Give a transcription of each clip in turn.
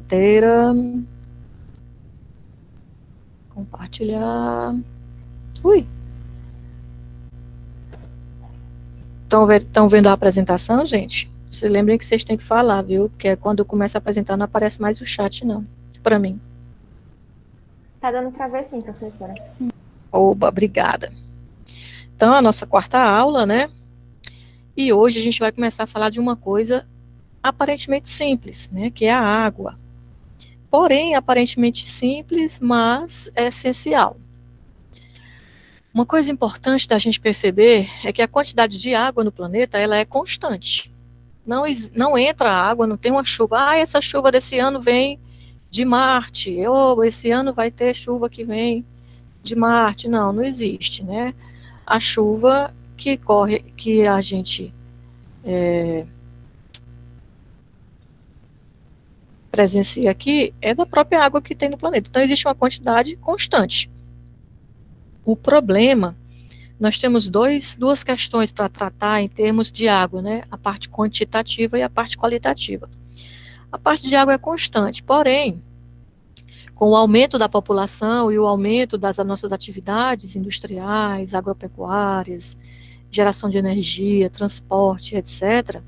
carteira. Compartilhar. Ui. Estão vendo a apresentação, gente? Se lembrem que vocês têm que falar, viu? Porque quando eu começo a apresentar não aparece mais o chat, não. Para mim. Tá dando para ver sim, professora. Oba, obrigada. Então, a nossa quarta aula, né? E hoje a gente vai começar a falar de uma coisa aparentemente simples, né? Que é a água. Porém, aparentemente simples, mas é essencial. Uma coisa importante da gente perceber é que a quantidade de água no planeta, ela é constante. Não entra água, não tem uma chuva. Ah, essa chuva desse ano vem de Marte. Ou esse ano vai ter chuva que vem de Marte. Não existe, né? A chuva que a gente presencia aqui é da própria água que tem no planeta. Então, existe uma quantidade constante. O problema, nós temos duas questões para tratar em termos de água, né? A parte quantitativa e a parte qualitativa. A parte de água é constante, porém, com o aumento da população e o aumento das nossas atividades industriais, agropecuárias, geração de energia, transporte, etc.,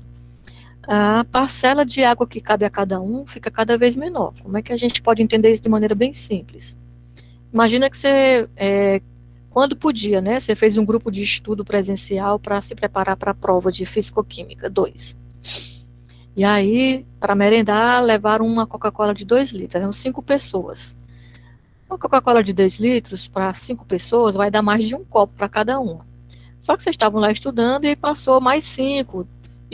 a parcela de água que cabe a cada um fica cada vez menor. Como é que a gente pode entender isso de maneira bem simples? Imagina que você, quando podia, né, você fez um grupo de estudo presencial para se preparar para a prova de Físico-Química 2. E aí, para merendar, levaram uma Coca-Cola de 2 litros, eram 5 pessoas. Uma Coca-Cola de 2 litros para 5 pessoas vai dar mais de um copo para cada uma. Só que vocês estavam lá estudando e passou mais 5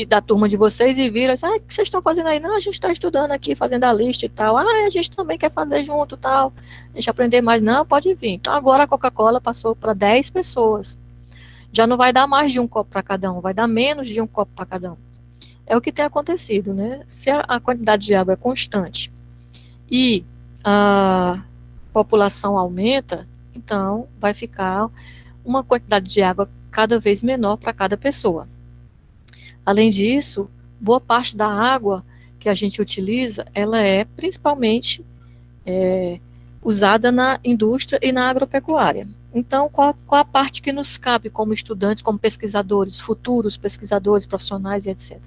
da turma de vocês e viram, o que vocês estão fazendo aí? Não, a gente está estudando aqui, fazendo a lista e tal. A gente também quer fazer junto e tal. A gente aprender mais. Não, pode vir. Então agora a Coca-Cola passou para 10 pessoas. Já não vai dar mais de um copo para cada um, vai dar menos de um copo para cada um. É o que tem acontecido, né? Se a quantidade de água é constante e a população aumenta, então vai ficar uma quantidade de água cada vez menor para cada pessoa. Além disso, boa parte da água que a gente utiliza, ela é principalmente usada na indústria e na agropecuária. Então, qual a parte que nos cabe como estudantes, como pesquisadores, futuros pesquisadores, profissionais e etc.?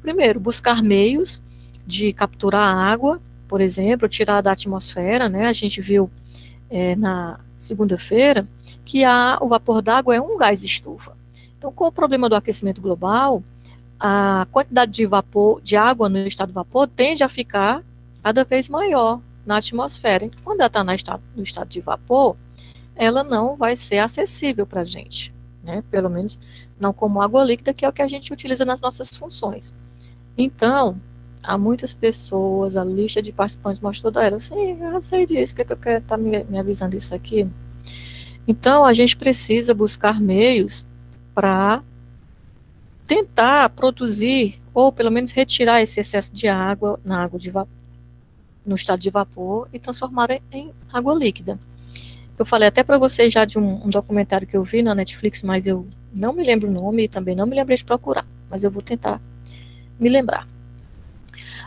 Primeiro, buscar meios de capturar a água, por exemplo, tirar da atmosfera, né? A gente viu na segunda-feira que o vapor d'água é um gás estufa. Então, com o problema do aquecimento global, a quantidade de água no estado de vapor tende a ficar cada vez maior na atmosfera. Então, quando ela está no estado de vapor, ela não vai ser acessível para a gente, né? Pelo menos não como água líquida, que é o que a gente utiliza nas nossas funções. Então, há muitas pessoas, a lista de participantes mostrou toda ela, sim, eu sei disso, que eu quero estar me avisando isso aqui. Então, a gente precisa buscar meios para tentar produzir, ou pelo menos retirar esse excesso de água no estado de vapor e transformar em água líquida. Eu falei até para vocês já de um documentário que eu vi na Netflix, mas eu não me lembro o nome e também não me lembrei de procurar, mas eu vou tentar me lembrar.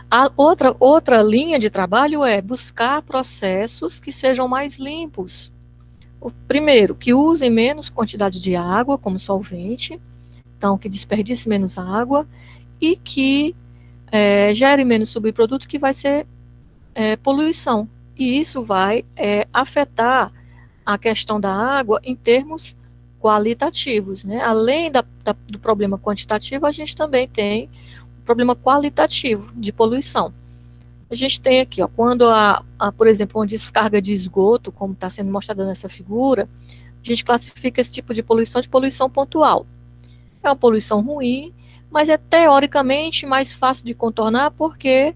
A outra linha de trabalho é buscar processos que sejam mais limpos. Primeiro, que usem menos quantidade de água como solvente, então que desperdice menos água e que gere menos subproduto, que vai ser poluição. E isso vai afetar a questão da água em termos qualitativos, né? Além do problema quantitativo, a gente também tem um problema qualitativo de poluição. A gente tem aqui, ó, quando por exemplo, uma descarga de esgoto, como está sendo mostrado nessa figura, a gente classifica esse tipo de poluição pontual. É uma poluição ruim, mas é teoricamente mais fácil de contornar porque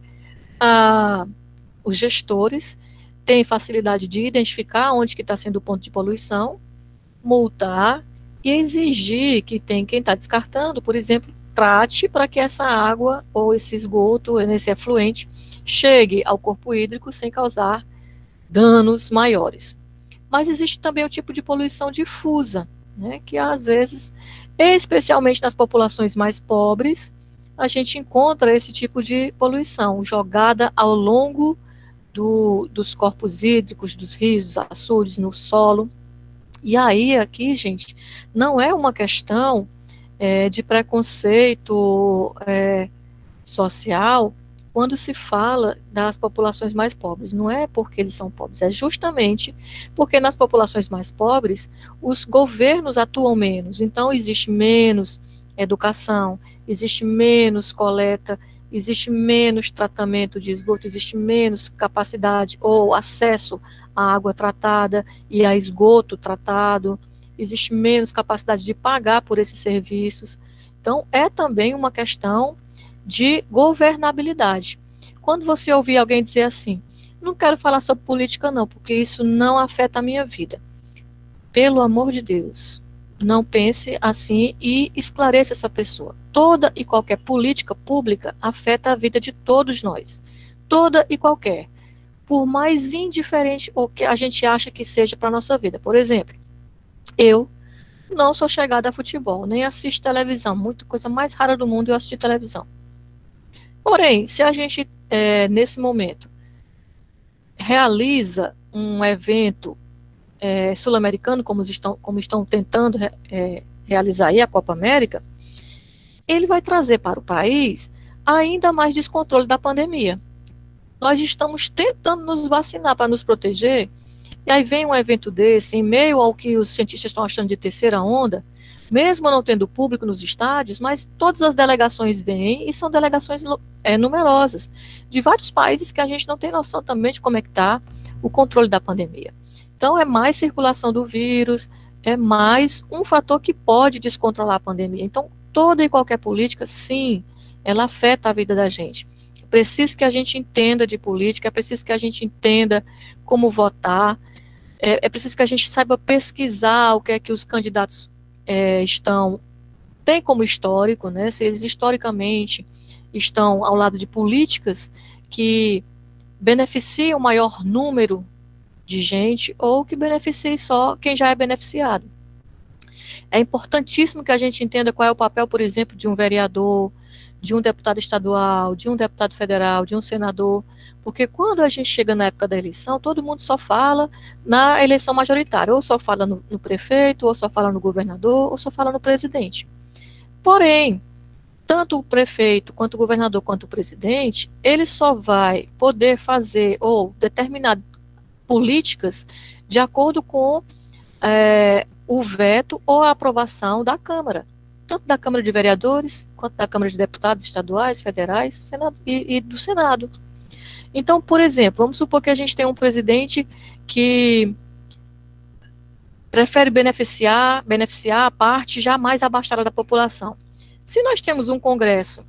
os gestores têm facilidade de identificar onde que está sendo o ponto de poluição, multar e exigir que quem está descartando, por exemplo, trate para que essa água ou esse esgoto, esse efluente, chegue ao corpo hídrico sem causar danos maiores. Mas existe também o tipo de poluição difusa, né, que às vezes, especialmente nas populações mais pobres, a gente encontra esse tipo de poluição jogada ao longo dos corpos hídricos, dos rios, dos açudes, no solo. E aí, aqui, gente, não é uma questão de preconceito social quando se fala das populações mais pobres. Não é porque eles são pobres, é justamente porque nas populações mais pobres os governos atuam menos, então existe menos educação, existe menos coleta, existe menos tratamento de esgoto, existe menos capacidade ou acesso à água tratada e a esgoto tratado, existe menos capacidade de pagar por esses serviços. Então, é também uma questão de governabilidade. Quando você ouvir alguém dizer assim, não quero falar sobre política não, porque isso não afeta a minha vida. Pelo amor de Deus, não pense assim e esclareça essa pessoa. Toda e qualquer política pública afeta a vida de todos nós. Toda e qualquer. Por mais indiferente ou que a gente acha que seja para a nossa vida. Por exemplo, eu não sou chegada a futebol, nem assisto televisão. Muita coisa mais rara do mundo eu assistir televisão. Porém, se a gente, nesse momento, realiza um evento sul-americano, como estão tentando realizar aí a Copa América, ele vai trazer para o país ainda mais descontrole da pandemia. Nós estamos tentando nos vacinar para nos proteger, e aí vem um evento desse, em meio ao que os cientistas estão achando de terceira onda, mesmo não tendo público nos estádios, mas todas as delegações vêm, e são delegações numerosas, de vários países que a gente não tem noção também de como é que está o controle da pandemia. Então, é mais circulação do vírus, é mais um fator que pode descontrolar a pandemia. Então, toda e qualquer política, sim, ela afeta a vida da gente. É preciso que a gente entenda de política, é preciso que a gente entenda como votar, é preciso que a gente saiba pesquisar o que é que os candidatos têm como histórico, né, se eles historicamente estão ao lado de políticas que beneficiam o maior número de gente ou que beneficie só quem já é beneficiado. É importantíssimo que a gente entenda qual é o papel, por exemplo, de um vereador, de um deputado estadual, de um deputado federal, de um senador, porque quando a gente chega na época da eleição, todo mundo só fala na eleição majoritária, ou só fala no prefeito, ou só fala no governador, ou só fala no presidente. Porém, tanto o prefeito, quanto o governador, quanto o presidente, ele só vai poder fazer ou determinar políticas de acordo com o veto ou a aprovação da Câmara, tanto da Câmara de Vereadores, quanto da Câmara de Deputados estaduais, federais, Senado, e do Senado. Então, por exemplo, vamos supor que a gente tem um presidente que prefere beneficiar a parte já mais abastada da população. Se nós temos um Congresso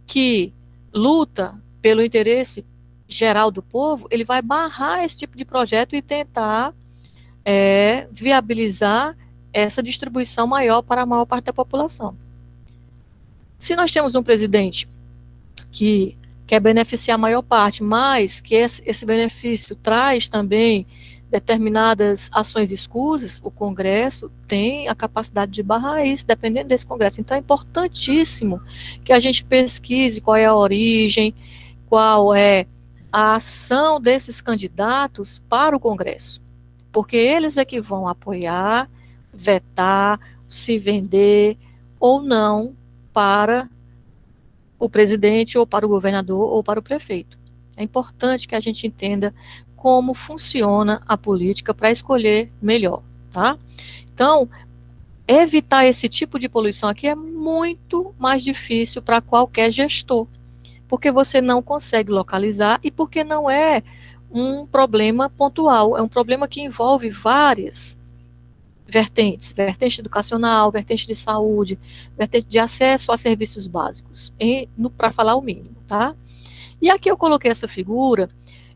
que luta pelo interesse geral do povo, ele vai barrar esse tipo de projeto e tentar viabilizar essa distribuição maior para a maior parte da população. Se nós temos um presidente que quer beneficiar a maior parte, mas que esse benefício traz também determinadas ações escusas, o Congresso tem a capacidade de barrar isso, dependendo desse Congresso. Então, é importantíssimo que a gente pesquise qual é a origem, qual é a ação desses candidatos para o Congresso, porque eles é que vão apoiar, vetar, se vender ou não para o presidente, ou para o governador, ou para o prefeito. É importante que a gente entenda como funciona a política para escolher melhor, tá? Então, evitar esse tipo de poluição aqui é muito mais difícil para qualquer gestor, porque você não consegue localizar e porque não é um problema pontual, é um problema que envolve várias vertentes, vertente educacional, vertente de saúde, vertente de acesso a serviços básicos, para falar o mínimo, tá? E aqui eu coloquei essa figura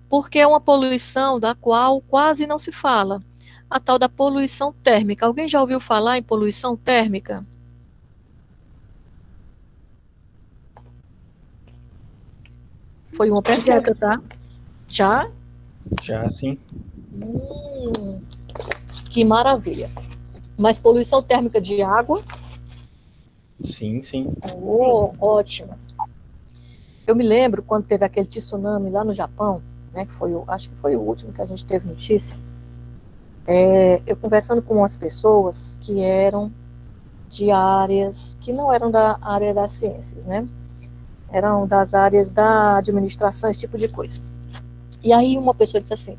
porque é uma poluição da qual quase não se fala, a tal da poluição térmica. Alguém já ouviu falar em poluição térmica? Foi uma pergunta, tá? Já? Já, sim. Que maravilha. Mas poluição térmica de água? Sim, sim. Oh, ótimo. Eu me lembro quando teve aquele tsunami lá no Japão, né, que foi, acho que foi o último que a gente teve notícia, eu conversando com umas pessoas que eram de áreas que não eram da área das ciências, né, eram das áreas da administração, esse tipo de coisa. E aí uma pessoa disse assim,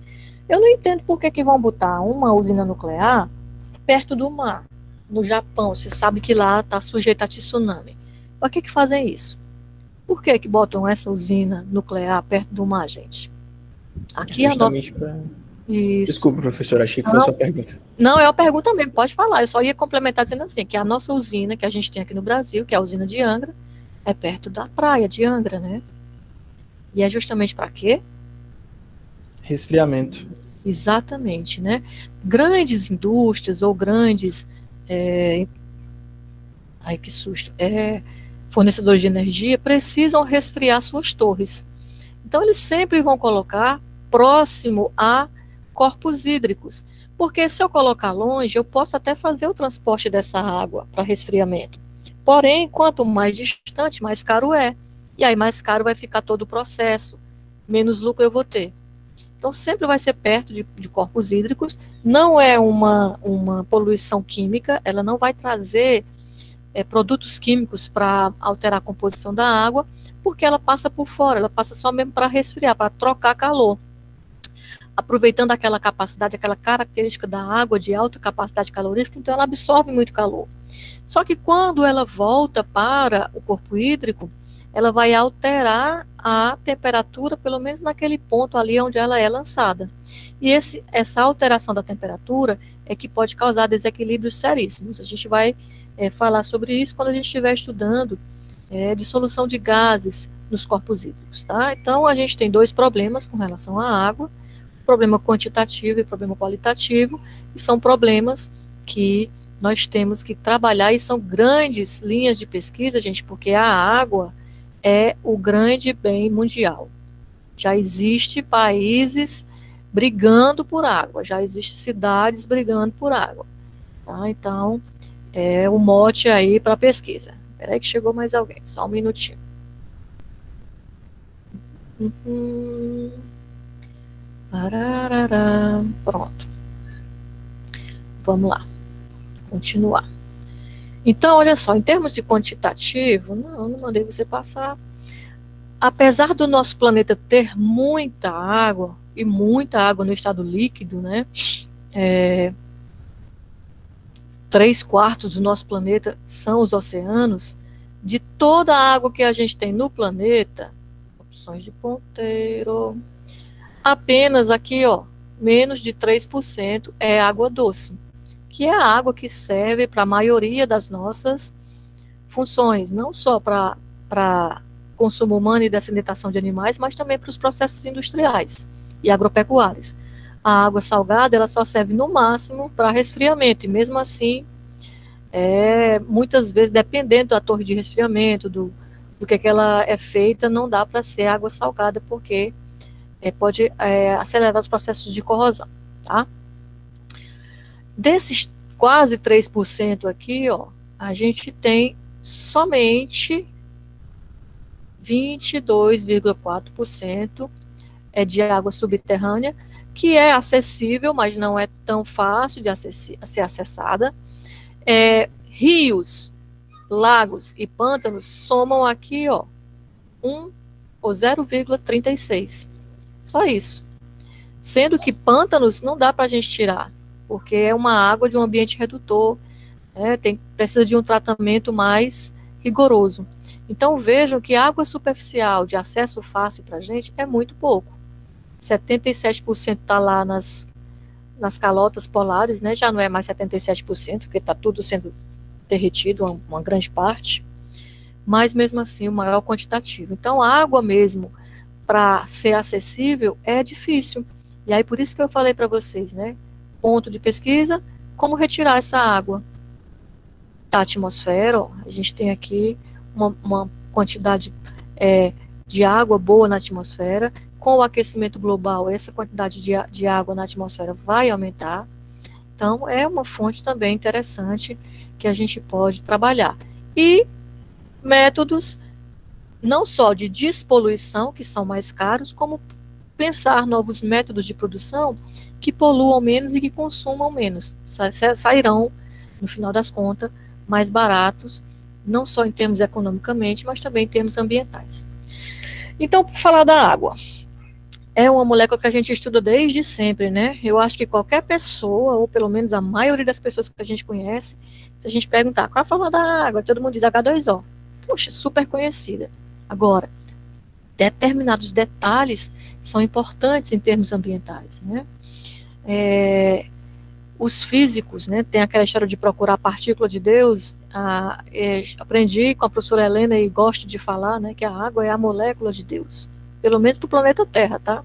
eu não entendo por que vão botar uma usina nuclear perto do mar, no Japão, você sabe que lá está sujeito a tsunami. Para que fazem isso? Por que botam essa usina nuclear perto do mar, gente? Aqui a nossa... Justamente para... Isso. Desculpa, professor, achei que foi a sua pergunta. Não, é uma pergunta mesmo, pode falar. Eu só ia complementar dizendo assim, que a nossa usina que a gente tem aqui no Brasil, que é a usina de Angra, é perto da praia de Angra, né? E é justamente para quê? Resfriamento. Exatamente, né? Grandes indústrias ou grandes... ai, que susto. Fornecedores de energia precisam resfriar suas torres. Então, eles sempre vão colocar próximo a corpos hídricos, porque se eu colocar longe, eu posso até fazer o transporte dessa água para resfriamento. Porém, quanto mais distante, mais caro é. E aí mais caro vai ficar todo o processo, menos lucro eu vou ter. Então, sempre vai ser perto de corpos hídricos, não é uma poluição química, ela não vai trazer produtos químicos para alterar a composição da água, porque ela passa por fora, ela passa só mesmo para resfriar, para trocar calor. Aproveitando aquela capacidade, aquela característica da água de alta capacidade calorífica, então ela absorve muito calor. Só que quando ela volta para o corpo hídrico, ela vai alterar a temperatura, pelo menos naquele ponto ali onde ela é lançada. E essa alteração da temperatura é que pode causar desequilíbrios seríssimos. A gente vai falar sobre isso quando a gente estiver estudando dissolução de gases nos corpos hídricos, tá? Então, a gente tem dois problemas com relação à água, problema quantitativo e problema qualitativo, e são problemas que nós temos que trabalhar, e são grandes linhas de pesquisa, gente, porque a água é o grande bem mundial. Já existe países brigando por água, já existem cidades brigando por água, tá? Então, o mote aí para pesquisa. Espera aí que chegou mais alguém, só um minutinho. Pronto. Vamos lá. Continuar. Então, olha só, em termos de quantitativo, não mandei você passar. Apesar do nosso planeta ter muita água, e muita água no estado líquido, né? 3/4 do nosso planeta são os oceanos. De toda a água que a gente tem no planeta, opções de ponteiro, apenas aqui, ó, menos de 3% é água doce, que é a água que serve para a maioria das nossas funções, não só para consumo humano e desidrentação de animais, mas também para os processos industriais e agropecuários. A água salgada, ela só serve no máximo para resfriamento, e mesmo assim, muitas vezes, dependendo da torre de resfriamento, do que ela é feita, não dá para ser água salgada, porque pode acelerar os processos de corrosão, tá? Desses quase 3% aqui, ó, a gente tem somente 22,4% de água subterrânea, que é acessível, mas não é tão fácil de ser acessada. Rios, lagos e pântanos somam aqui, ó, 1 ou 0,36. Só isso. Sendo que pântanos não dá para a gente tirar, porque é uma água de um ambiente redutor, precisa de um tratamento mais rigoroso. Então vejam que água superficial de acesso fácil para a gente é muito pouco. 77% está lá nas calotas polares, né? Já não é mais 77%, porque está tudo sendo derretido, uma grande parte, mas mesmo assim o maior quantitativo. Então a água mesmo, para ser acessível, é difícil. E aí por isso que eu falei para vocês, né? Ponto de pesquisa, como retirar essa água da atmosfera. Ó, a gente tem aqui uma quantidade de água boa na atmosfera. Com o aquecimento global, essa quantidade de água na atmosfera vai aumentar. Então, é uma fonte também interessante que a gente pode trabalhar. E métodos não só de despoluição, que são mais caros, como pensar novos métodos de produção que poluam menos e que consumam menos. Sairão, no final das contas, mais baratos, não só em termos economicamente, mas também em termos ambientais. Então, por falar da água, é uma molécula que a gente estuda desde sempre, né? Eu acho que qualquer pessoa, ou pelo menos a maioria das pessoas que a gente conhece, se a gente perguntar qual é a fórmula da água, todo mundo diz H2O. Puxa, super conhecida. Agora, determinados detalhes são importantes em termos ambientais, né? Os físicos, né, tem aquela história de procurar a partícula de Deus. Aprendi com a professora Helena e gosto de falar, né, que a água é a molécula de Deus, pelo menos para o planeta Terra, tá?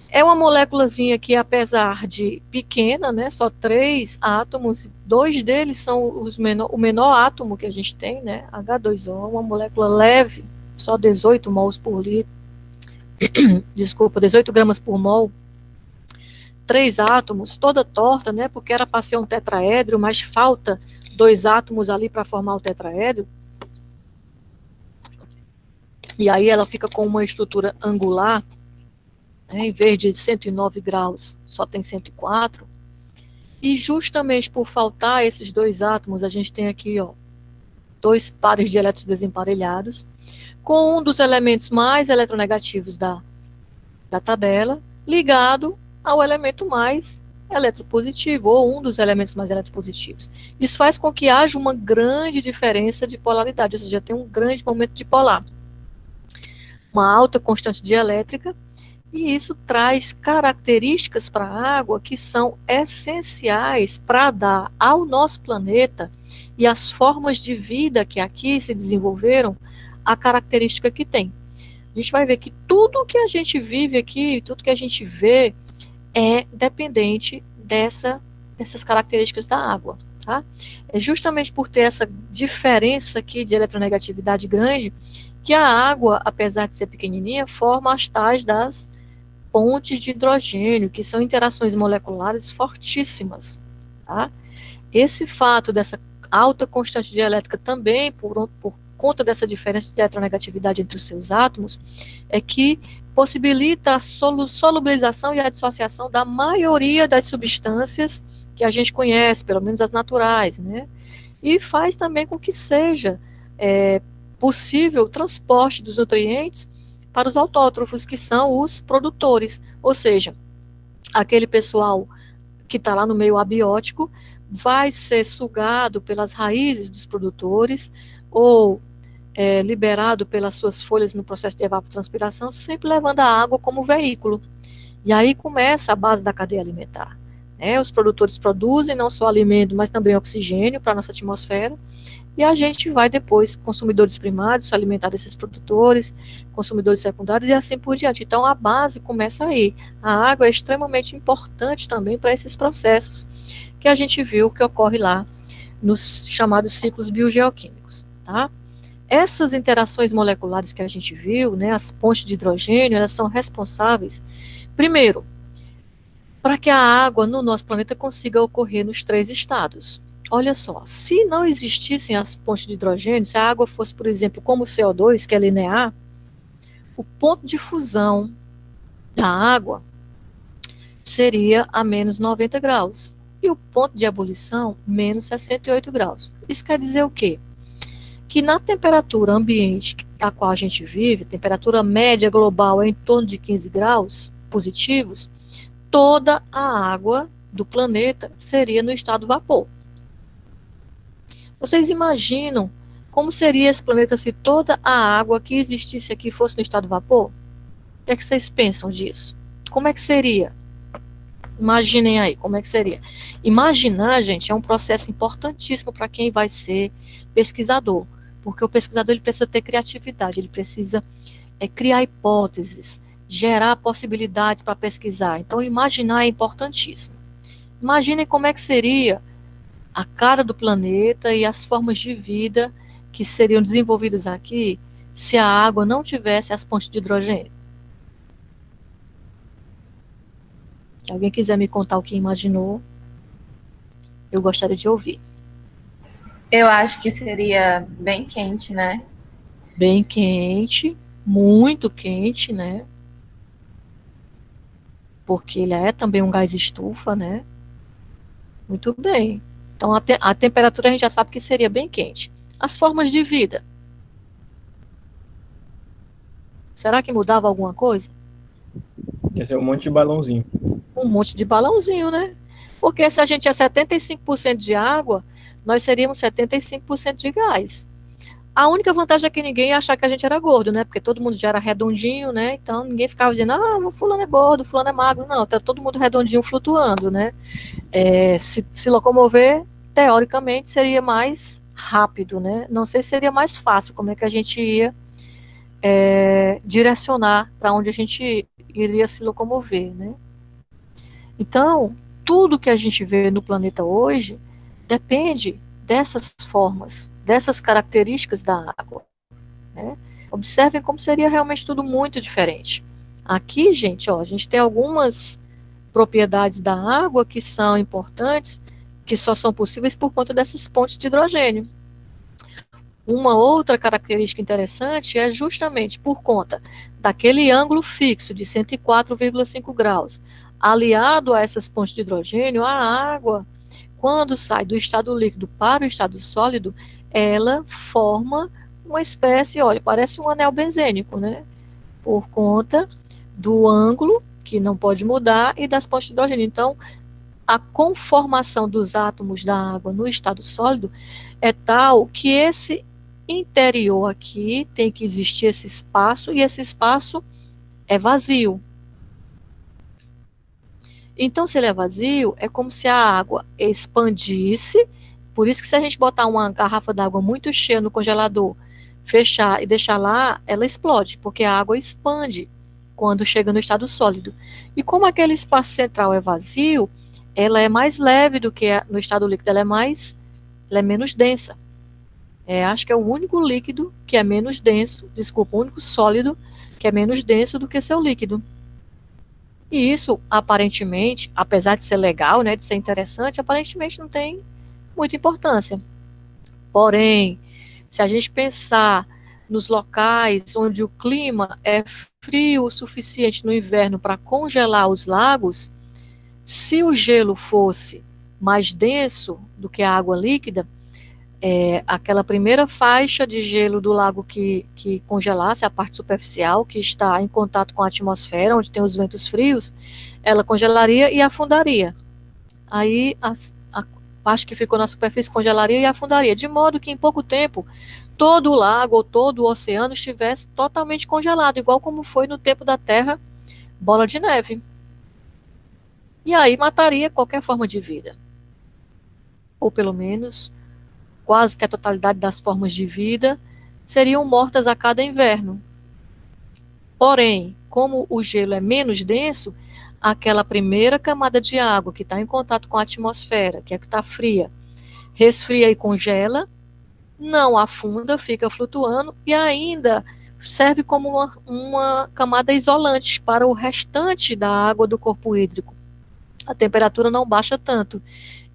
É uma moléculazinha que, apesar de pequena, né, só 3 átomos, 2 deles são o menor átomo que a gente tem, né, H2O, uma molécula leve, só 18 mols por litro, desculpa, 18 gramas por mol, 3 átomos, toda torta, né, porque era para ser um tetraedro, mas falta 2 átomos ali para formar o tetraedro, e aí ela fica com uma estrutura angular, né, em vez de 109 graus, só tem 104, e justamente por faltar esses 2 átomos, a gente tem aqui, ó, 2 pares de elétrons desemparelhados, com um dos elementos mais eletronegativos da tabela, ligado ao elemento mais eletropositivo, ou um dos elementos mais eletropositivos. Isso faz com que haja uma grande diferença de polaridade, ou seja, tem um grande momento dipolar, uma alta constante dielétrica, e isso traz características para a água que são essenciais para dar ao nosso planeta e às formas de vida que aqui se desenvolveram a característica que tem. A gente vai ver que tudo que a gente vive aqui, tudo que a gente vê, é dependente dessas características da água, tá? É justamente por ter essa diferença aqui de eletronegatividade grande que a água, apesar de ser pequenininha, forma as tais das pontes de hidrogênio, que são interações moleculares fortíssimas, tá? Esse fato dessa alta constante dielétrica também, por conta dessa diferença de eletronegatividade entre os seus átomos, é que possibilita a solubilização e a dissociação da maioria das substâncias que a gente conhece, pelo menos as naturais, né? E faz também com que seja possível o transporte dos nutrientes para os autótrofos, que são os produtores, ou seja, aquele pessoal que está lá no meio abiótico vai ser sugado pelas raízes dos produtores ou liberado pelas suas folhas no processo de evapotranspiração, sempre levando a água como veículo. E aí começa a base da cadeia alimentar. Os produtores produzem não só alimento, mas também oxigênio para a nossa atmosfera, e a gente vai depois, consumidores primários, se alimentar desses produtores, consumidores secundários e assim por diante. Então a base começa aí. A água é extremamente importante também para esses processos que a gente viu que ocorre lá nos chamados ciclos biogeoquímicos, tá? Essas interações moleculares que a gente viu, né, as pontes de hidrogênio, elas são responsáveis, primeiro, para que a água no nosso planeta consiga ocorrer nos 3 estados. Olha só, se não existissem as pontes de hidrogênio, se a água fosse, por exemplo, como o CO2, que é linear, o ponto de fusão da água seria a menos 90 graus, e o ponto de ebulição, menos 68 graus. Isso quer dizer o quê? Que na temperatura ambiente a qual a gente vive, temperatura média global é em torno de 15 graus positivos, toda a água do planeta seria no estado vapor. Vocês imaginam como seria esse planeta se toda a água que existisse aqui fosse no estado vapor? O que é que vocês pensam disso? Como é que seria? Imaginem aí, como é que seria? Imaginar, gente, é um processo importantíssimo para quem vai ser pesquisador, porque o pesquisador ele precisa ter criatividade, ele precisa criar hipóteses, gerar possibilidades para pesquisar. Então, imaginar é importantíssimo. Imaginem como é que seria a cara do planeta e as formas de vida que seriam desenvolvidas aqui se a água não tivesse as pontes de hidrogênio. Se alguém quiser me contar o que imaginou, eu gostaria de ouvir. Eu acho que seria bem quente, né? Bem quente, muito quente, né? Porque ele é também um gás estufa, né? Muito bem. Então, a temperatura a gente já sabe que seria bem quente. As formas de vida. Será que mudava alguma coisa? Esse é um monte de balãozinho. Um monte de balãozinho, né? Porque se a gente é 75% de água, nós seríamos 75% de gás. A única vantagem é que ninguém ia achar que a gente era gordo, né? Porque todo mundo já era redondinho, né? Então ninguém ficava dizendo, o fulano é gordo, fulano é magro. Não, tá todo mundo redondinho flutuando, né? Se locomover, teoricamente, seria mais rápido, né? Não sei se seria mais fácil, como é que a gente ia direcionar para onde a gente iria se locomover, né? Então, tudo que a gente vê no planeta hoje depende dessas formas, dessas características da água, né? Observem como seria realmente tudo muito diferente. Aqui, gente, ó, a gente tem algumas propriedades da água que são importantes, que só são possíveis por conta dessas pontes de hidrogênio. Uma outra característica interessante é justamente por conta daquele ângulo fixo de 104,5 graus, aliado a essas pontes de hidrogênio, a água, quando sai do estado líquido para o estado sólido, ela forma uma espécie, olha, parece um anel benzênico, né? Por conta do ângulo, que não pode mudar, e das pontes de hidrogênio. Então, a conformação dos átomos da água no estado sólido é tal que esse interior aqui tem que existir esse espaço, e esse espaço é vazio. Então, se ele é vazio, é como se a água expandisse. Por isso que se a gente botar uma garrafa d'água muito cheia no congelador, fechar e deixar lá, ela explode, porque a água expande quando chega no estado sólido. E como aquele espaço central é vazio, ela é mais leve do que no estado líquido, ela é menos densa. Acho que é o único líquido que é menos denso, desculpa, o único sólido que é menos denso do que seu líquido. E isso, aparentemente, apesar de ser legal, né, de ser interessante, aparentemente não tem muita importância. Porém, se a gente pensar nos locais onde o clima é frio o suficiente no inverno para congelar os lagos, se o gelo fosse mais denso do que a água líquida, aquela primeira faixa de gelo do lago que congelasse, a parte superficial, que está em contato com a atmosfera, onde tem os ventos frios, ela congelaria e afundaria. Aí a parte que ficou na superfície congelaria e afundaria, de modo que em pouco tempo todo o lago ou todo o oceano estivesse totalmente congelado, igual como foi no tempo da Terra, bola de neve. E aí mataria qualquer forma de vida. Ou pelo menos quase que a totalidade das formas de vida seriam mortas a cada inverno. Porém, como o gelo é menos denso, aquela primeira camada de água que está em contato com a atmosfera, que é que está fria, resfria e congela, não afunda, fica flutuando e ainda serve como uma camada isolante para o restante da água do corpo hídrico. A temperatura não baixa tanto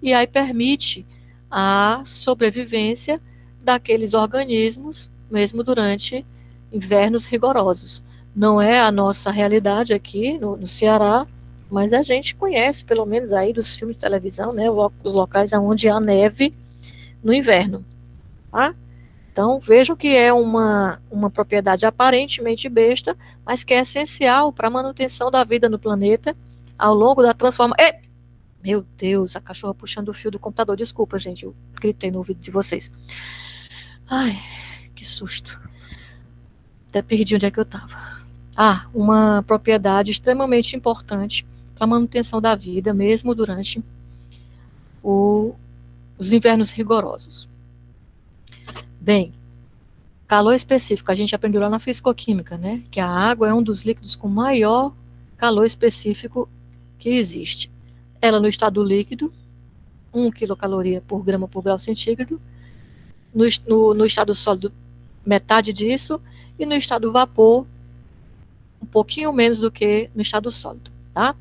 e aí permite a sobrevivência daqueles organismos, mesmo durante invernos rigorosos. Não é a nossa realidade aqui no Ceará, mas a gente conhece, pelo menos aí dos filmes de televisão, né, os locais onde há neve no inverno. Tá? Então, vejam que é uma propriedade aparentemente besta, mas que é essencial para a manutenção da vida no planeta ao longo da transformação. Meu Deus, a cachorra puxando o fio do computador. Desculpa, gente, eu gritei no ouvido de vocês. Ai, que susto. Até perdi onde é que eu estava. Uma propriedade extremamente importante para a manutenção da vida, mesmo durante os invernos rigorosos. Bem, calor específico, a gente aprendeu lá na fisicoquímica, né? Que a água é um dos líquidos com maior calor específico que existe. Ela no estado líquido, 1 quilocaloria por grama por grau centígrado, no estado sólido, metade disso, e no estado vapor, um pouquinho menos do que no estado sólido, tá?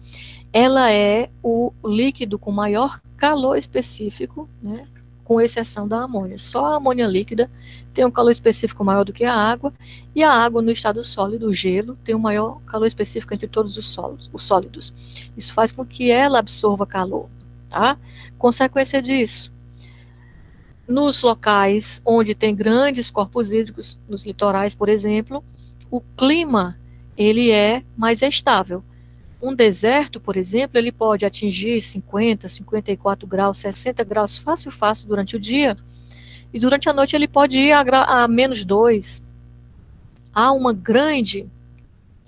Ela é o líquido com maior calor específico, né? com exceção da amônia. Só a amônia líquida tem um calor específico maior do que a água, e a água no estado sólido, o gelo, tem um maior calor específico entre todos os sólidos. Isso faz com que ela absorva calor, tá? Consequência disso, nos locais onde tem grandes corpos hídricos, nos litorais, por exemplo, o clima, ele é mais estável. Um deserto, por exemplo, ele pode atingir 50, 54 graus, 60 graus fácil durante o dia, e durante a noite ele pode ir a -2. Há uma grande,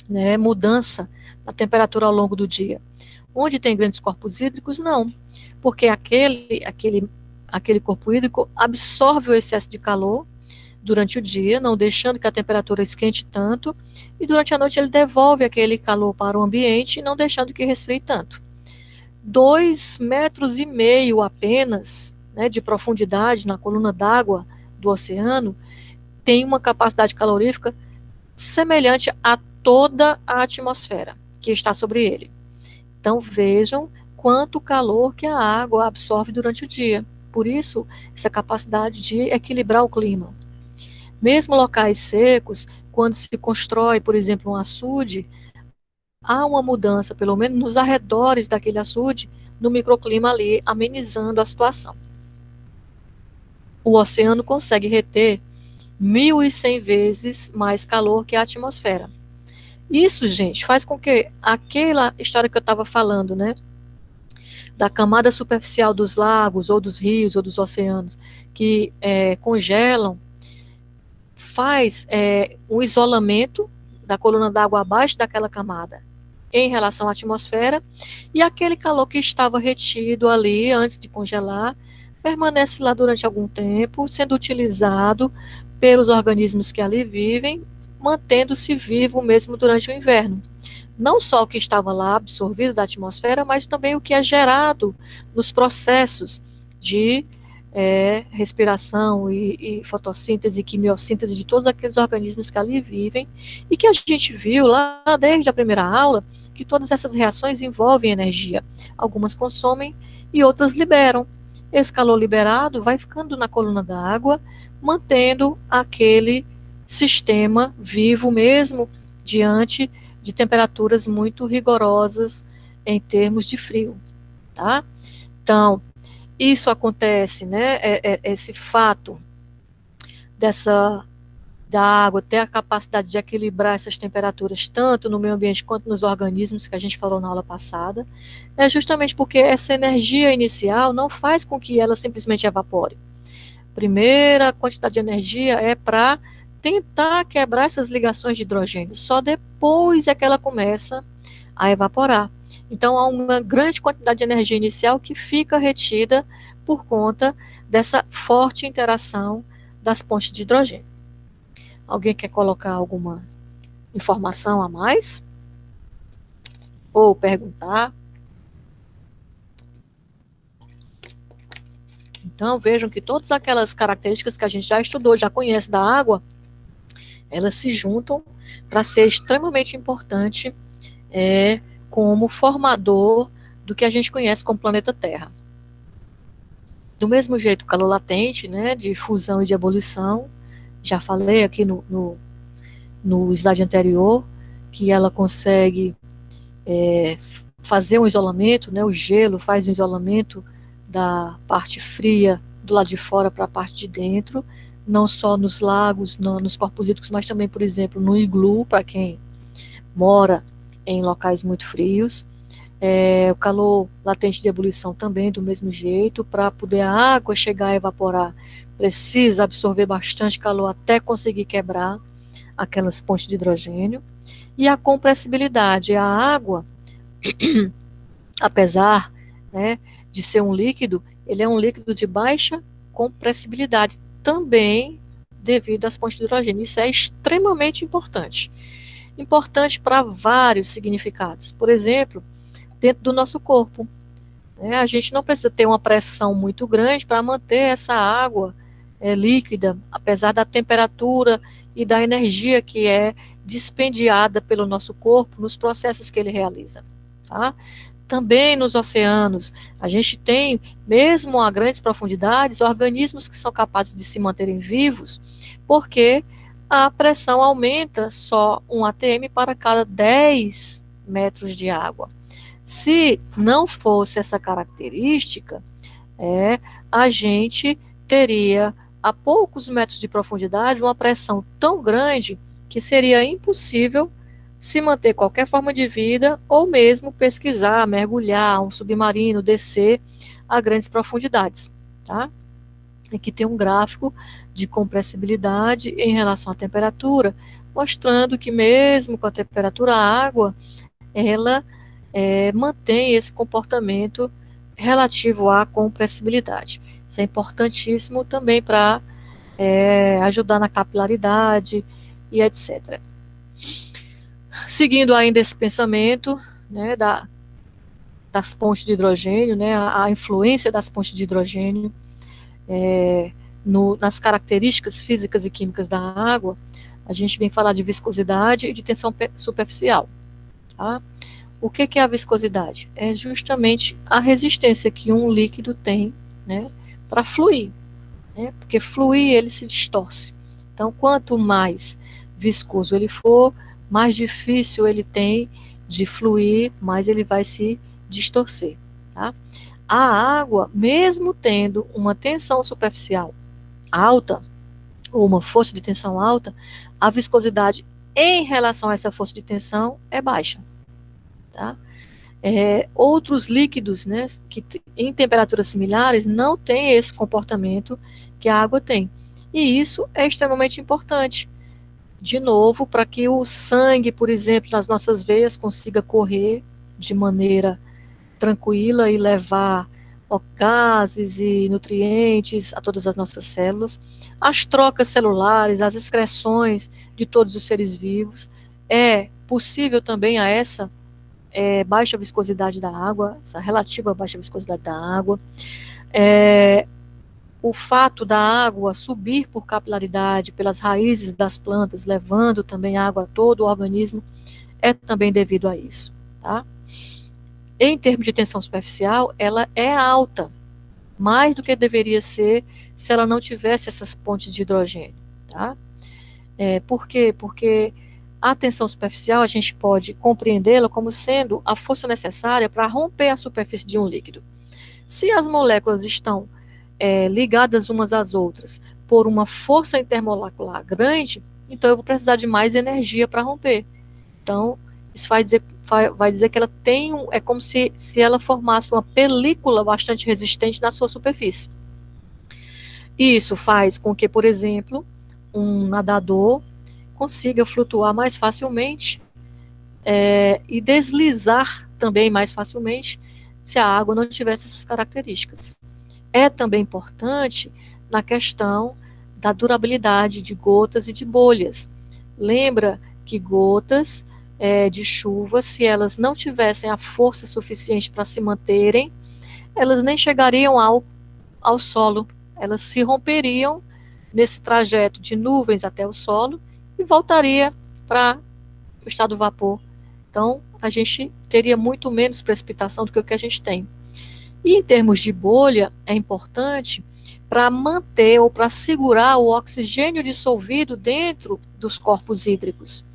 né, mudança na temperatura ao longo do dia. Onde tem grandes corpos hídricos, não, porque aquele corpo hídrico absorve o excesso de calor durante o dia, não deixando que a temperatura esquente tanto, e durante a noite ele devolve aquele calor para o ambiente, não deixando que resfrie tanto. 2,5 metros apenas, né, de profundidade na coluna d'água do oceano, tem uma capacidade calorífica semelhante a toda a atmosfera que está sobre ele. Então vejam quanto calor que a água absorve durante o dia. Por isso, essa capacidade de equilibrar o clima. Mesmo locais secos, quando se constrói, por exemplo, um açude, há uma mudança, pelo menos nos arredores daquele açude, no microclima ali, amenizando a situação. O oceano consegue reter 1.100 vezes mais calor que a atmosfera. Isso, gente, faz com que aquela história que eu estava falando, né, da camada superficial dos lagos, ou dos rios, ou dos oceanos, que congelam, faz um isolamento da coluna d'água abaixo daquela camada em relação à atmosfera, e aquele calor que estava retido ali antes de congelar, permanece lá durante algum tempo, sendo utilizado pelos organismos que ali vivem, mantendo-se vivo mesmo durante o inverno. Não só o que estava lá absorvido da atmosfera, mas também o que é gerado nos processos de respiração e fotossíntese e quimiossíntese de todos aqueles organismos que ali vivem, e que a gente viu lá desde a primeira aula, que todas essas reações envolvem energia. Algumas consomem e outras liberam. Esse calor liberado vai ficando na coluna da água, mantendo aquele sistema vivo mesmo diante de temperaturas muito rigorosas em termos de frio, tá? Então, isso acontece, né, esse fato da água ter a capacidade de equilibrar essas temperaturas, tanto no meio ambiente quanto nos organismos, que a gente falou na aula passada, é justamente porque essa energia inicial não faz com que ela simplesmente evapore. Primeira quantidade de energia é para tentar quebrar essas ligações de hidrogênio, só depois é que ela começa a evaporar. Então, há uma grande quantidade de energia inicial que fica retida por conta dessa forte interação das pontes de hidrogênio. Alguém quer colocar alguma informação a mais? Ou perguntar? Então, vejam que todas aquelas características que a gente já estudou, já conhece da água, elas se juntam para ser extremamente importante como formador do que a gente conhece como planeta Terra. Do mesmo jeito, o calor latente, né, de fusão e de ebulição, já falei aqui no slide anterior, que ela consegue fazer um isolamento, né, o gelo faz um isolamento da parte fria do lado de fora para a parte de dentro, não só nos lagos, nos corpos hídricos, mas também, por exemplo, no iglu, para quem mora em locais muito frios. O calor latente de ebulição também do mesmo jeito, para poder a água chegar a evaporar, precisa absorver bastante calor até conseguir quebrar aquelas pontes de hidrogênio. E a compressibilidade, a água, apesar, né, de ser um líquido, ele é um líquido de baixa compressibilidade, também devido às pontes de hidrogênio. Isso é extremamente importante. Importante para vários significados. Por exemplo, dentro do nosso corpo, a gente não precisa ter uma pressão muito grande para manter essa água líquida, apesar da temperatura e da energia que é dispendiada pelo nosso corpo nos processos que ele realiza. tá? Também nos oceanos, a gente tem, mesmo a grandes profundidades, organismos que são capazes de se manterem vivos, porque a pressão aumenta só 1 atm para cada 10 metros de água. Se não fosse essa característica, a gente teria, a poucos metros de profundidade, uma pressão tão grande que seria impossível se manter qualquer forma de vida, ou mesmo pesquisar, mergulhar, um submarino, descer a grandes profundidades, tá? Aqui tem um gráfico de compressibilidade em relação à temperatura, mostrando que mesmo com a temperatura, a água, ela mantém esse comportamento relativo à compressibilidade. Isso é importantíssimo também para ajudar na capilaridade e etc. Seguindo ainda esse pensamento, né, das pontes de hidrogênio, né, a influência das pontes de hidrogênio nas características físicas e químicas da água, a gente vem falar de viscosidade e de tensão superficial. Tá? O que é a viscosidade? É justamente a resistência que um líquido tem, né, para fluir, né, porque fluir ele se distorce. Então, quanto mais viscoso ele for, mais difícil ele tem de fluir, mais ele vai se distorcer. Tá? A água, mesmo tendo uma tensão superficial alta, ou uma força de tensão alta, a viscosidade em relação a essa força de tensão é baixa. Tá? Outros líquidos, né, que em temperaturas similares não têm esse comportamento que a água tem. E isso é extremamente importante. De novo, para que o sangue, por exemplo, nas nossas veias consiga correr de maneira tranquila e levar gases e nutrientes a todas as nossas células, as trocas celulares, as excreções de todos os seres vivos, é possível também a essa baixa viscosidade da água, essa relativa baixa viscosidade da água. O fato da água subir por capilaridade pelas raízes das plantas, levando também água a todo o organismo, é também devido a isso, tá? Em termos de tensão superficial, ela é alta, mais do que deveria ser se ela não tivesse essas pontes de hidrogênio, tá? Por quê? Porque a tensão superficial a gente pode compreendê-la como sendo a força necessária para romper a superfície de um líquido. Se as moléculas estão ligadas umas às outras por uma força intermolecular grande, então eu vou precisar de mais energia para romper. Então, isso vai dizer que ela tem é como se ela formasse uma película bastante resistente na sua superfície. E isso faz com que, por exemplo, um nadador consiga flutuar mais facilmente e deslizar também mais facilmente se a água não tivesse essas características. É também importante na questão da durabilidade de gotas e de bolhas. Lembra que gotas de chuva, se elas não tivessem a força suficiente para se manterem, elas nem chegariam ao solo, elas se romperiam nesse trajeto de nuvens até o solo e voltaria para o estado do vapor. Então, a gente teria muito menos precipitação do que o que a gente tem. E em termos de bolha, é importante para manter ou para segurar o oxigênio dissolvido dentro dos corpos hídricos.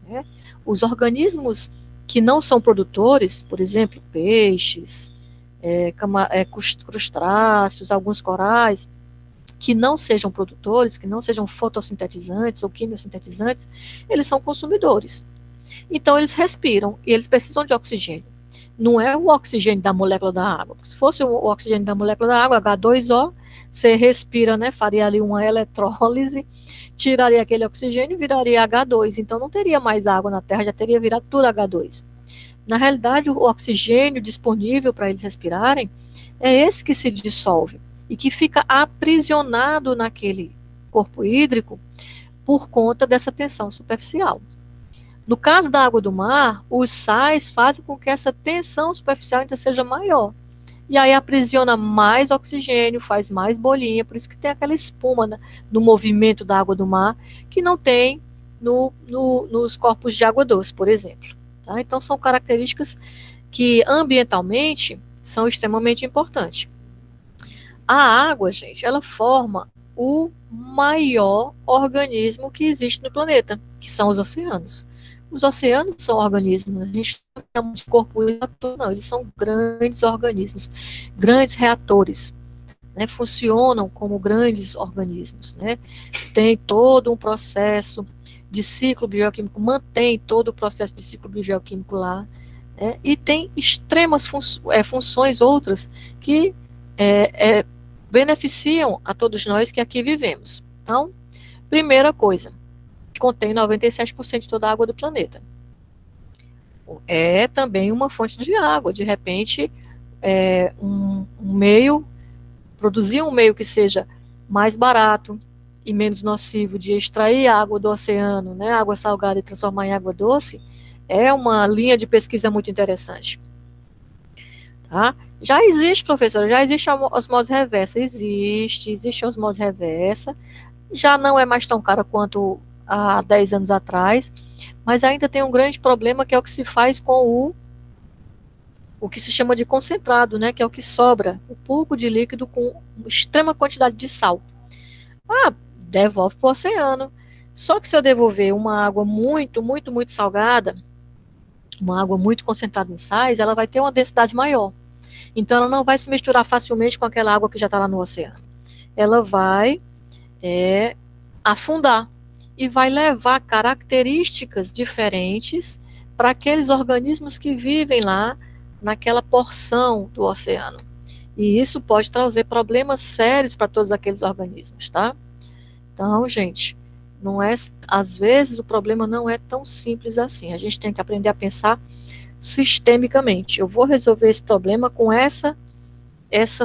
Né? Os organismos que não são produtores, por exemplo, peixes, crustáceos, alguns corais, que não sejam produtores, que não sejam fotossintetizantes ou quimiosintetizantes, eles são consumidores. Então, eles respiram e eles precisam de oxigênio. Não é o oxigênio da molécula da água. Se fosse o oxigênio da molécula da água, H2O, você respira, né, faria ali uma eletrólise, tiraria aquele oxigênio e viraria H2. Então, não teria mais água na Terra, já teria virado tudo H2. Na realidade, o oxigênio disponível para eles respirarem é esse que se dissolve e que fica aprisionado naquele corpo hídrico por conta dessa tensão superficial. No caso da água do mar, os sais fazem com que essa tensão superficial ainda seja maior. E aí aprisiona mais oxigênio, faz mais bolinha, por isso que tem aquela espuma no movimento da água do mar, que não tem nos corpos de água doce, por exemplo. Tá? Então, são características que ambientalmente são extremamente importantes. A água, gente, ela forma o maior organismo que existe no planeta, que são os oceanos. Os oceanos são organismos, a gente não chama de corpo reator, não, eles são grandes organismos, grandes reatores, né, funcionam como grandes organismos, né, tem todo um processo de ciclo bioquímico, mantém todo o processo de ciclo bioquímico lá, né, e tem extremas funções outras que beneficiam a todos nós que aqui vivemos. Então, primeira coisa, contém 97% de toda a água do planeta. É também uma fonte de água, de repente, produzir um meio que seja mais barato e menos nocivo de extrair a água do oceano, né, água salgada e transformar em água doce, é uma linha de pesquisa muito interessante. Tá? Já existe, professora, já existe a osmose reversa, existe a osmose reversa, já não é mais tão cara quanto há 10 anos atrás, mas ainda tem um grande problema que é o que se faz com o que se chama de concentrado, né, que é o que sobra, um pouco de líquido com extrema quantidade de sal. Devolve para o oceano. Só que se eu devolver uma água muito, muito, muito salgada, uma água muito concentrada em sais, ela vai ter uma densidade maior. Então, ela não vai se misturar facilmente com aquela água que já está lá no oceano. Ela vai afundar e vai levar características diferentes para aqueles organismos que vivem lá naquela porção do oceano. E isso pode trazer problemas sérios para todos aqueles organismos, tá? Então, gente, às vezes o problema não é tão simples assim. A gente tem que aprender a pensar sistemicamente. Eu vou resolver esse problema com essa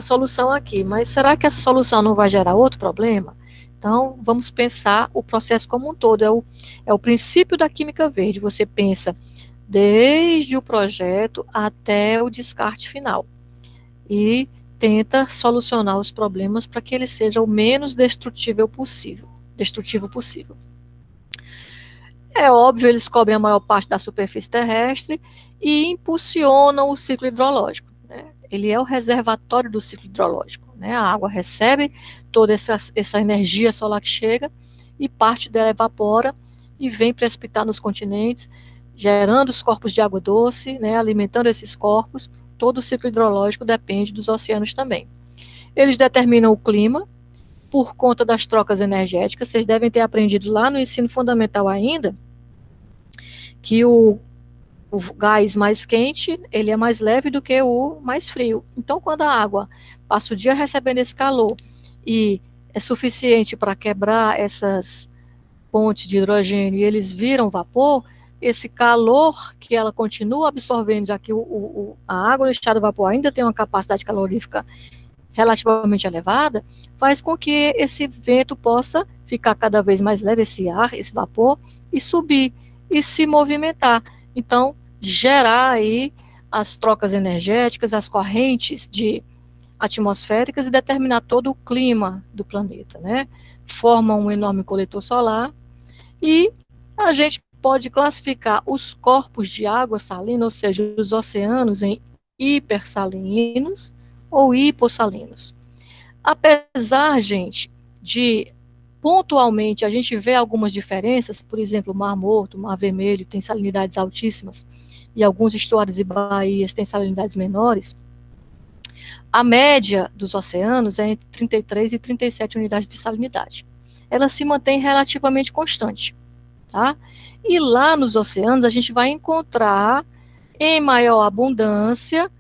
solução aqui, mas será que essa solução não vai gerar outro problema? Então, vamos pensar o processo como um todo. É o princípio da química verde. Você pensa desde o projeto até o descarte final. E tenta solucionar os problemas para que ele seja o menos destrutivo possível. É óbvio, eles cobrem a maior parte da superfície terrestre e impulsionam o ciclo hidrológico, né? Ele é o reservatório do ciclo hidrológico, né? A água recebe toda essa energia solar que chega e parte dela evapora e vem precipitar nos continentes, gerando os corpos de água doce, né? Alimentando esses corpos. Todo o ciclo hidrológico depende dos oceanos também. Eles determinam o clima por conta das trocas energéticas. Vocês devem ter aprendido lá no ensino fundamental ainda que o gás mais quente, ele é mais leve do que o mais frio. Então, quando a água passa o dia recebendo esse calor e é suficiente para quebrar essas pontes de hidrogênio e eles viram vapor, esse calor que ela continua absorvendo, já que a água no estado de vapor ainda tem uma capacidade calorífica relativamente elevada, faz com que esse vento possa ficar cada vez mais leve, esse ar, esse vapor, e subir e se movimentar. Então, gerar aí as trocas energéticas, as correntes atmosféricas e determinar todo o clima do planeta, né? Forma um enorme coletor solar e a gente pode classificar os corpos de água salina, ou seja, os oceanos, em hipersalinos ou hipossalinos. Apesar, gente, de pontualmente a gente vê algumas diferenças, por exemplo, o Mar Morto, o Mar Vermelho tem salinidades altíssimas e alguns estuários e baías têm salinidades menores, a média dos oceanos é entre 33 e 37 unidades de salinidade. Ela se mantém relativamente constante, tá? E lá nos oceanos a gente vai encontrar em maior abundância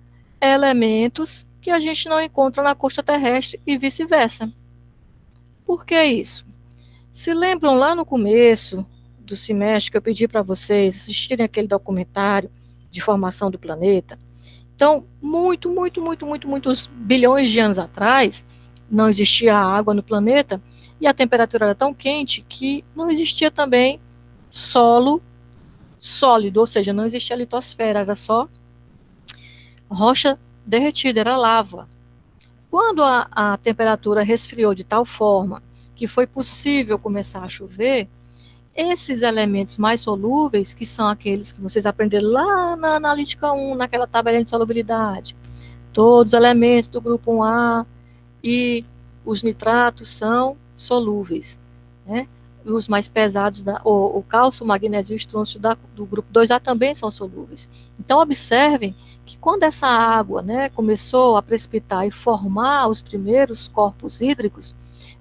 elementos que a gente não encontra na costa terrestre e vice-versa. Por que isso? Se lembram lá no começo do semestre que eu pedi para vocês assistirem aquele documentário de formação do planeta? Então, muitos bilhões de anos atrás, não existia água no planeta e a temperatura era tão quente que não existia também solo sólido, ou seja, não existia litosfera, era só rocha derretida, era lava. Quando a temperatura resfriou de tal forma que foi possível começar a chover, Esses elementos mais solúveis, que são aqueles que vocês aprenderam lá na analítica 1, naquela tabelinha de solubilidade, todos os elementos do grupo 1A e os nitratos são solúveis, né? E os mais pesados, o cálcio, o magnésio e o estrôncio do grupo 2A também são solúveis. Então, observem que quando essa água, né, começou a precipitar e formar os primeiros corpos hídricos,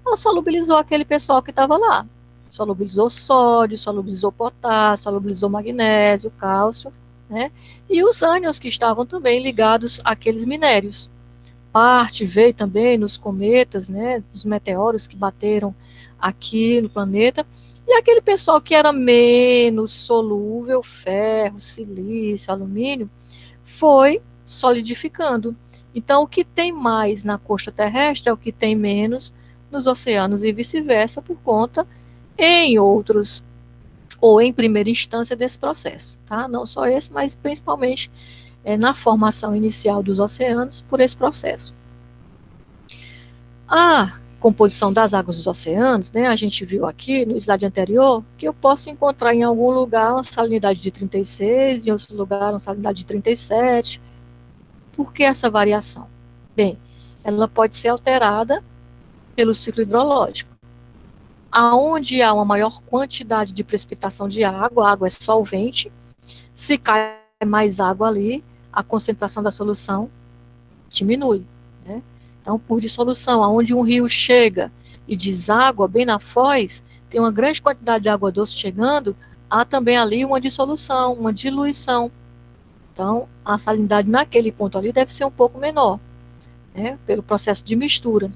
ela solubilizou aquele pessoal que estava lá. Solubilizou sódio, solubilizou potássio, solubilizou magnésio, cálcio, né? E os ânions que estavam também ligados àqueles minérios. Parte veio também nos cometas, né, dos meteoros que bateram aqui no planeta, e aquele pessoal que era menos solúvel, ferro, silício, alumínio, foi solidificando. Então, o que tem mais na costa terrestre é o que tem menos nos oceanos e vice-versa, por conta, em outros, ou em primeira instância desse processo, tá? Não só esse, mas principalmente na formação inicial dos oceanos por esse processo. A composição das águas dos oceanos, né, a gente viu aqui no slide anterior, que eu posso encontrar em algum lugar uma salinidade de 36, em outro lugar uma salinidade de 37. Por que essa variação? Bem, ela pode ser alterada pelo ciclo hidrológico. Aonde há uma maior quantidade de precipitação de água, a água é solvente, se cai mais água ali, a concentração da solução diminui, né? Então, por dissolução, aonde um rio chega e deságua bem na foz, tem uma grande quantidade de água doce chegando, há também ali uma dissolução, uma diluição. Então, a salinidade naquele ponto ali deve ser um pouco menor, né, pelo processo de mistura.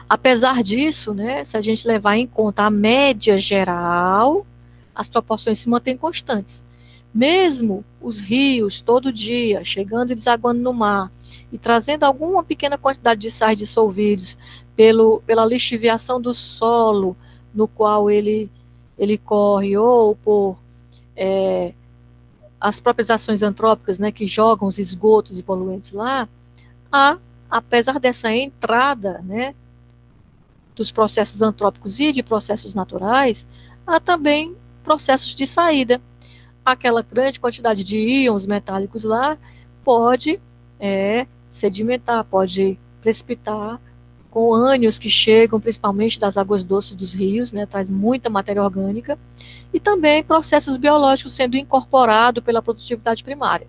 Apesar disso, né, se a gente levar em conta a média geral, as proporções se mantêm constantes. Mesmo os rios, todo dia, chegando e desaguando no mar, e trazendo alguma pequena quantidade de sais dissolvidos pela lixiviação do solo no qual ele corre, ou por as próprias ações antrópicas, né, que jogam os esgotos e poluentes lá, apesar dessa entrada, né, dos processos antrópicos e de processos naturais, há também processos de saída. Aquela grande quantidade de íons metálicos lá pode sedimentar, pode precipitar com ânions que chegam principalmente das águas doces dos rios, né, traz muita matéria orgânica, e também processos biológicos sendo incorporados pela produtividade primária,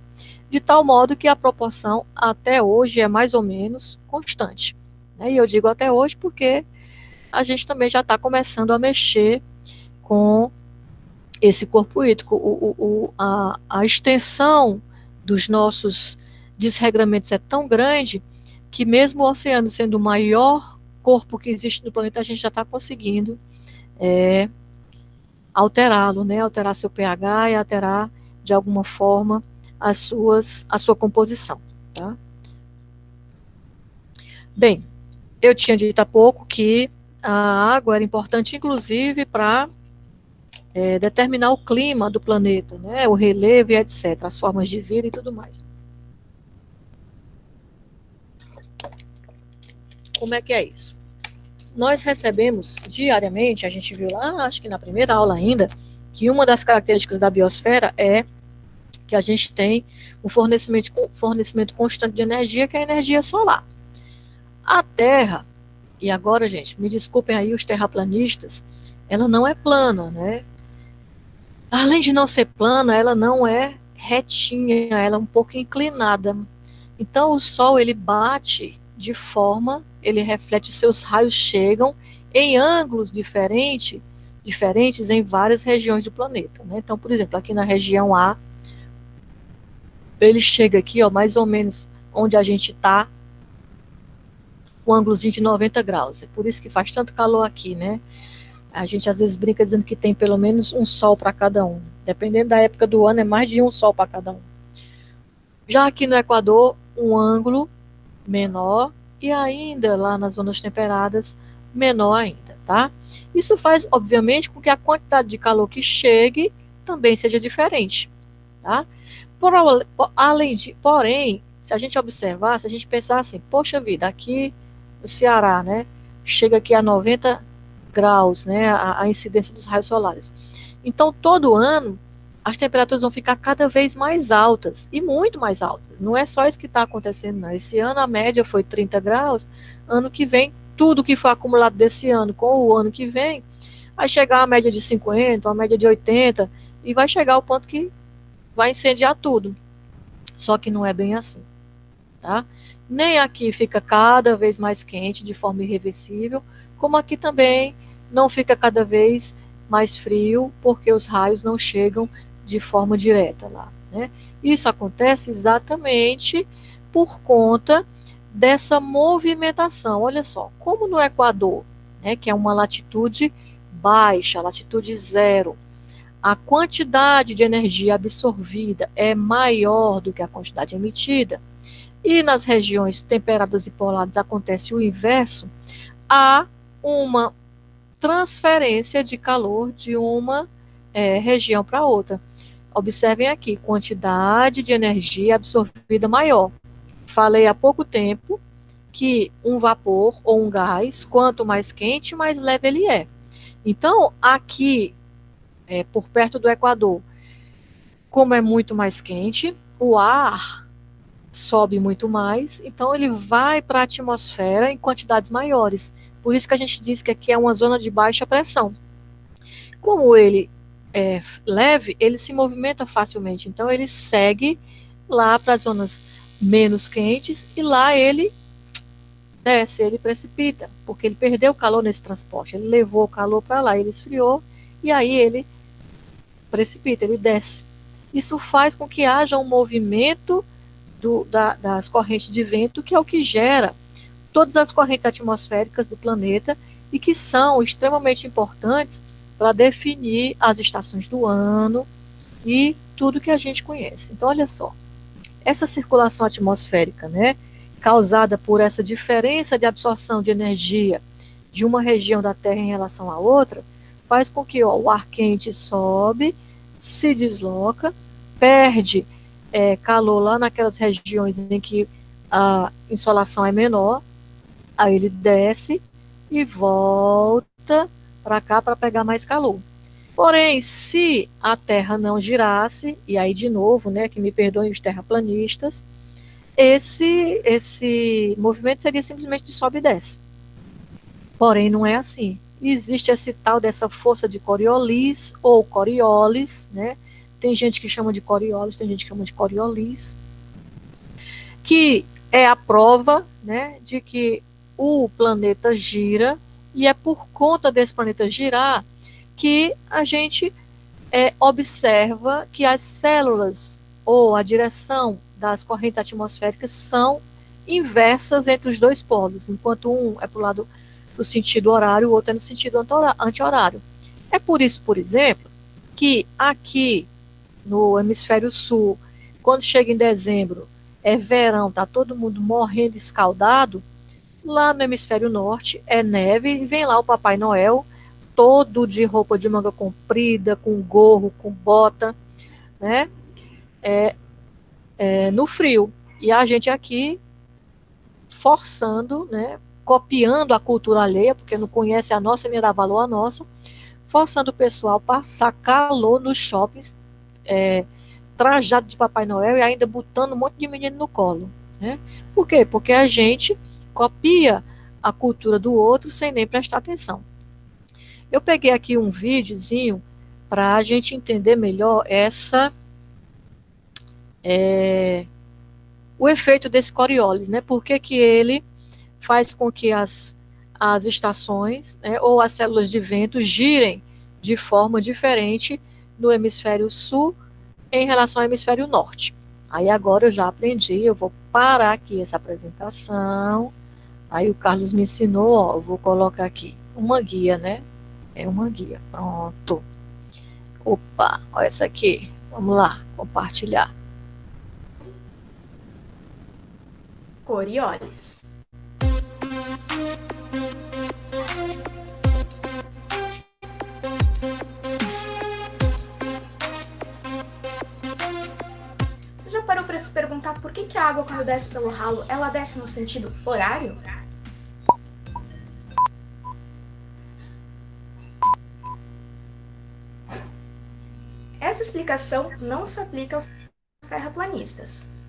de tal modo que a proporção até hoje é mais ou menos constante. E eu digo até hoje porque a gente também já está começando a mexer com esse corpo hídrico. A extensão dos nossos desregramentos é tão grande que mesmo o oceano sendo o maior corpo que existe no planeta, a gente já está conseguindo alterá-lo, né? Alterar seu pH e alterar de alguma forma a sua composição, tá? Bem, eu tinha dito há pouco que a água era importante, inclusive, para determinar o clima do planeta, né? O relevo e etc., as formas de vida e tudo mais. Como é que é isso? Nós recebemos diariamente, a gente viu lá, acho que na primeira aula ainda, que uma das características da biosfera é que a gente tem um fornecimento constante de energia, que é a energia solar. A Terra, e agora, gente, me desculpem aí os terraplanistas, ela não é plana, né? Além de não ser plana, ela não é retinha, ela é um pouco inclinada. Então, o Sol, ele bate de forma, ele reflete, seus raios chegam em ângulos diferentes em várias regiões do planeta, né? Então, por exemplo, aqui na região A, ele chega aqui, ó, mais ou menos onde a gente está, um ângulozinho de 90 graus. É por isso que faz tanto calor aqui, né? A gente às vezes brinca dizendo que tem pelo menos um sol para cada um. Dependendo da época do ano, é mais de um sol para cada um. Já aqui no Equador, um ângulo menor, e ainda lá nas zonas temperadas, menor ainda, tá? Isso faz, obviamente, com que a quantidade de calor que chegue também seja diferente, tá? Porém, se a gente observar, se a gente pensar assim, poxa vida, aqui no Ceará, né, chega aqui a 90 graus, né, a incidência dos raios solares. Então, todo ano, as temperaturas vão ficar cada vez mais altas, e muito mais altas. Não é só isso que está acontecendo, não. Esse ano a média foi 30 graus, ano que vem, tudo que foi acumulado desse ano com o ano que vem, vai chegar a média de 50, a média de 80, e vai chegar ao ponto que vai incendiar tudo. Só que não é bem assim, tá? Nem aqui fica cada vez mais quente de forma irreversível, como aqui também não fica cada vez mais frio, porque os raios não chegam de forma direta lá, né? Isso acontece exatamente por conta dessa movimentação. Olha só, como no Equador, né, que é uma latitude baixa, latitude zero, a quantidade de energia absorvida é maior do que a quantidade emitida, e nas regiões temperadas e polares acontece o inverso, há uma transferência de calor de uma região para outra. Observem aqui, quantidade de energia absorvida maior. Falei há pouco tempo que um vapor ou um gás, quanto mais quente, mais leve ele é. Então, aqui, por perto do Equador, como é muito mais quente, o ar sobe muito mais, então ele vai para a atmosfera em quantidades maiores. Por isso que a gente diz que aqui é uma zona de baixa pressão. Como ele é leve, ele se movimenta facilmente, então ele segue lá para as zonas menos quentes e lá ele desce, ele precipita, porque ele perdeu o calor nesse transporte, ele levou o calor para lá, ele esfriou e aí ele precipita, ele desce. Isso faz com que haja um movimento das correntes de vento, que é o que gera todas as correntes atmosféricas do planeta e que são extremamente importantes para definir as estações do ano e tudo que a gente conhece. Então, olha só, essa circulação atmosférica, né, causada por essa diferença de absorção de energia de uma região da Terra em relação à outra, faz com que o ar quente sobe, se desloca, perde calor lá naquelas regiões em que a insolação é menor, aí ele desce e volta para cá para pegar mais calor. Porém, se a Terra não girasse, e aí de novo, né, que me perdoem os terraplanistas, esse movimento seria simplesmente de sobe e desce. Porém, não é assim. Existe esse tal dessa força de Coriolis ou Coriolis, né? Tem gente que chama de Coriolis, tem gente que chama de Coriolis, que é a prova, né, de que o planeta gira, e é por conta desse planeta girar que a gente observa que as células ou a direção das correntes atmosféricas são inversas entre os dois polos, enquanto um é para o lado do sentido horário, o outro é no sentido anti-horário. É por isso, por exemplo, que aqui no hemisfério sul, quando chega em dezembro, é verão, está todo mundo morrendo escaldado, lá no hemisfério norte é neve e vem lá o Papai Noel, todo de roupa de manga comprida, com gorro, com bota, né? No frio. E a gente aqui forçando, né? Copiando a cultura alheia, porque não conhece a nossa nem dá valor à nossa, forçando o pessoal a passar calor nos shoppings, trajado de Papai Noel e ainda botando um monte de menino no colo, né? Por quê? Porque a gente copia a cultura do outro sem nem prestar atenção. Eu peguei aqui um videozinho para a gente entender melhor o efeito desse Coriolis, né? Por que que ele faz com que as estações, né, ou as células de vento girem de forma diferente no hemisfério sul em relação ao hemisfério norte. Aí agora eu já aprendi, eu vou parar aqui essa apresentação. Aí o Carlos me ensinou, ó, eu vou colocar aqui uma guia, né? É uma guia, pronto. Opa, olha essa aqui. Vamos lá, compartilhar. Coriolis. Você já parou para se perguntar por que a água, quando desce pelo ralo, ela desce no sentido horário? explicação não se aplica aos terraplanistas.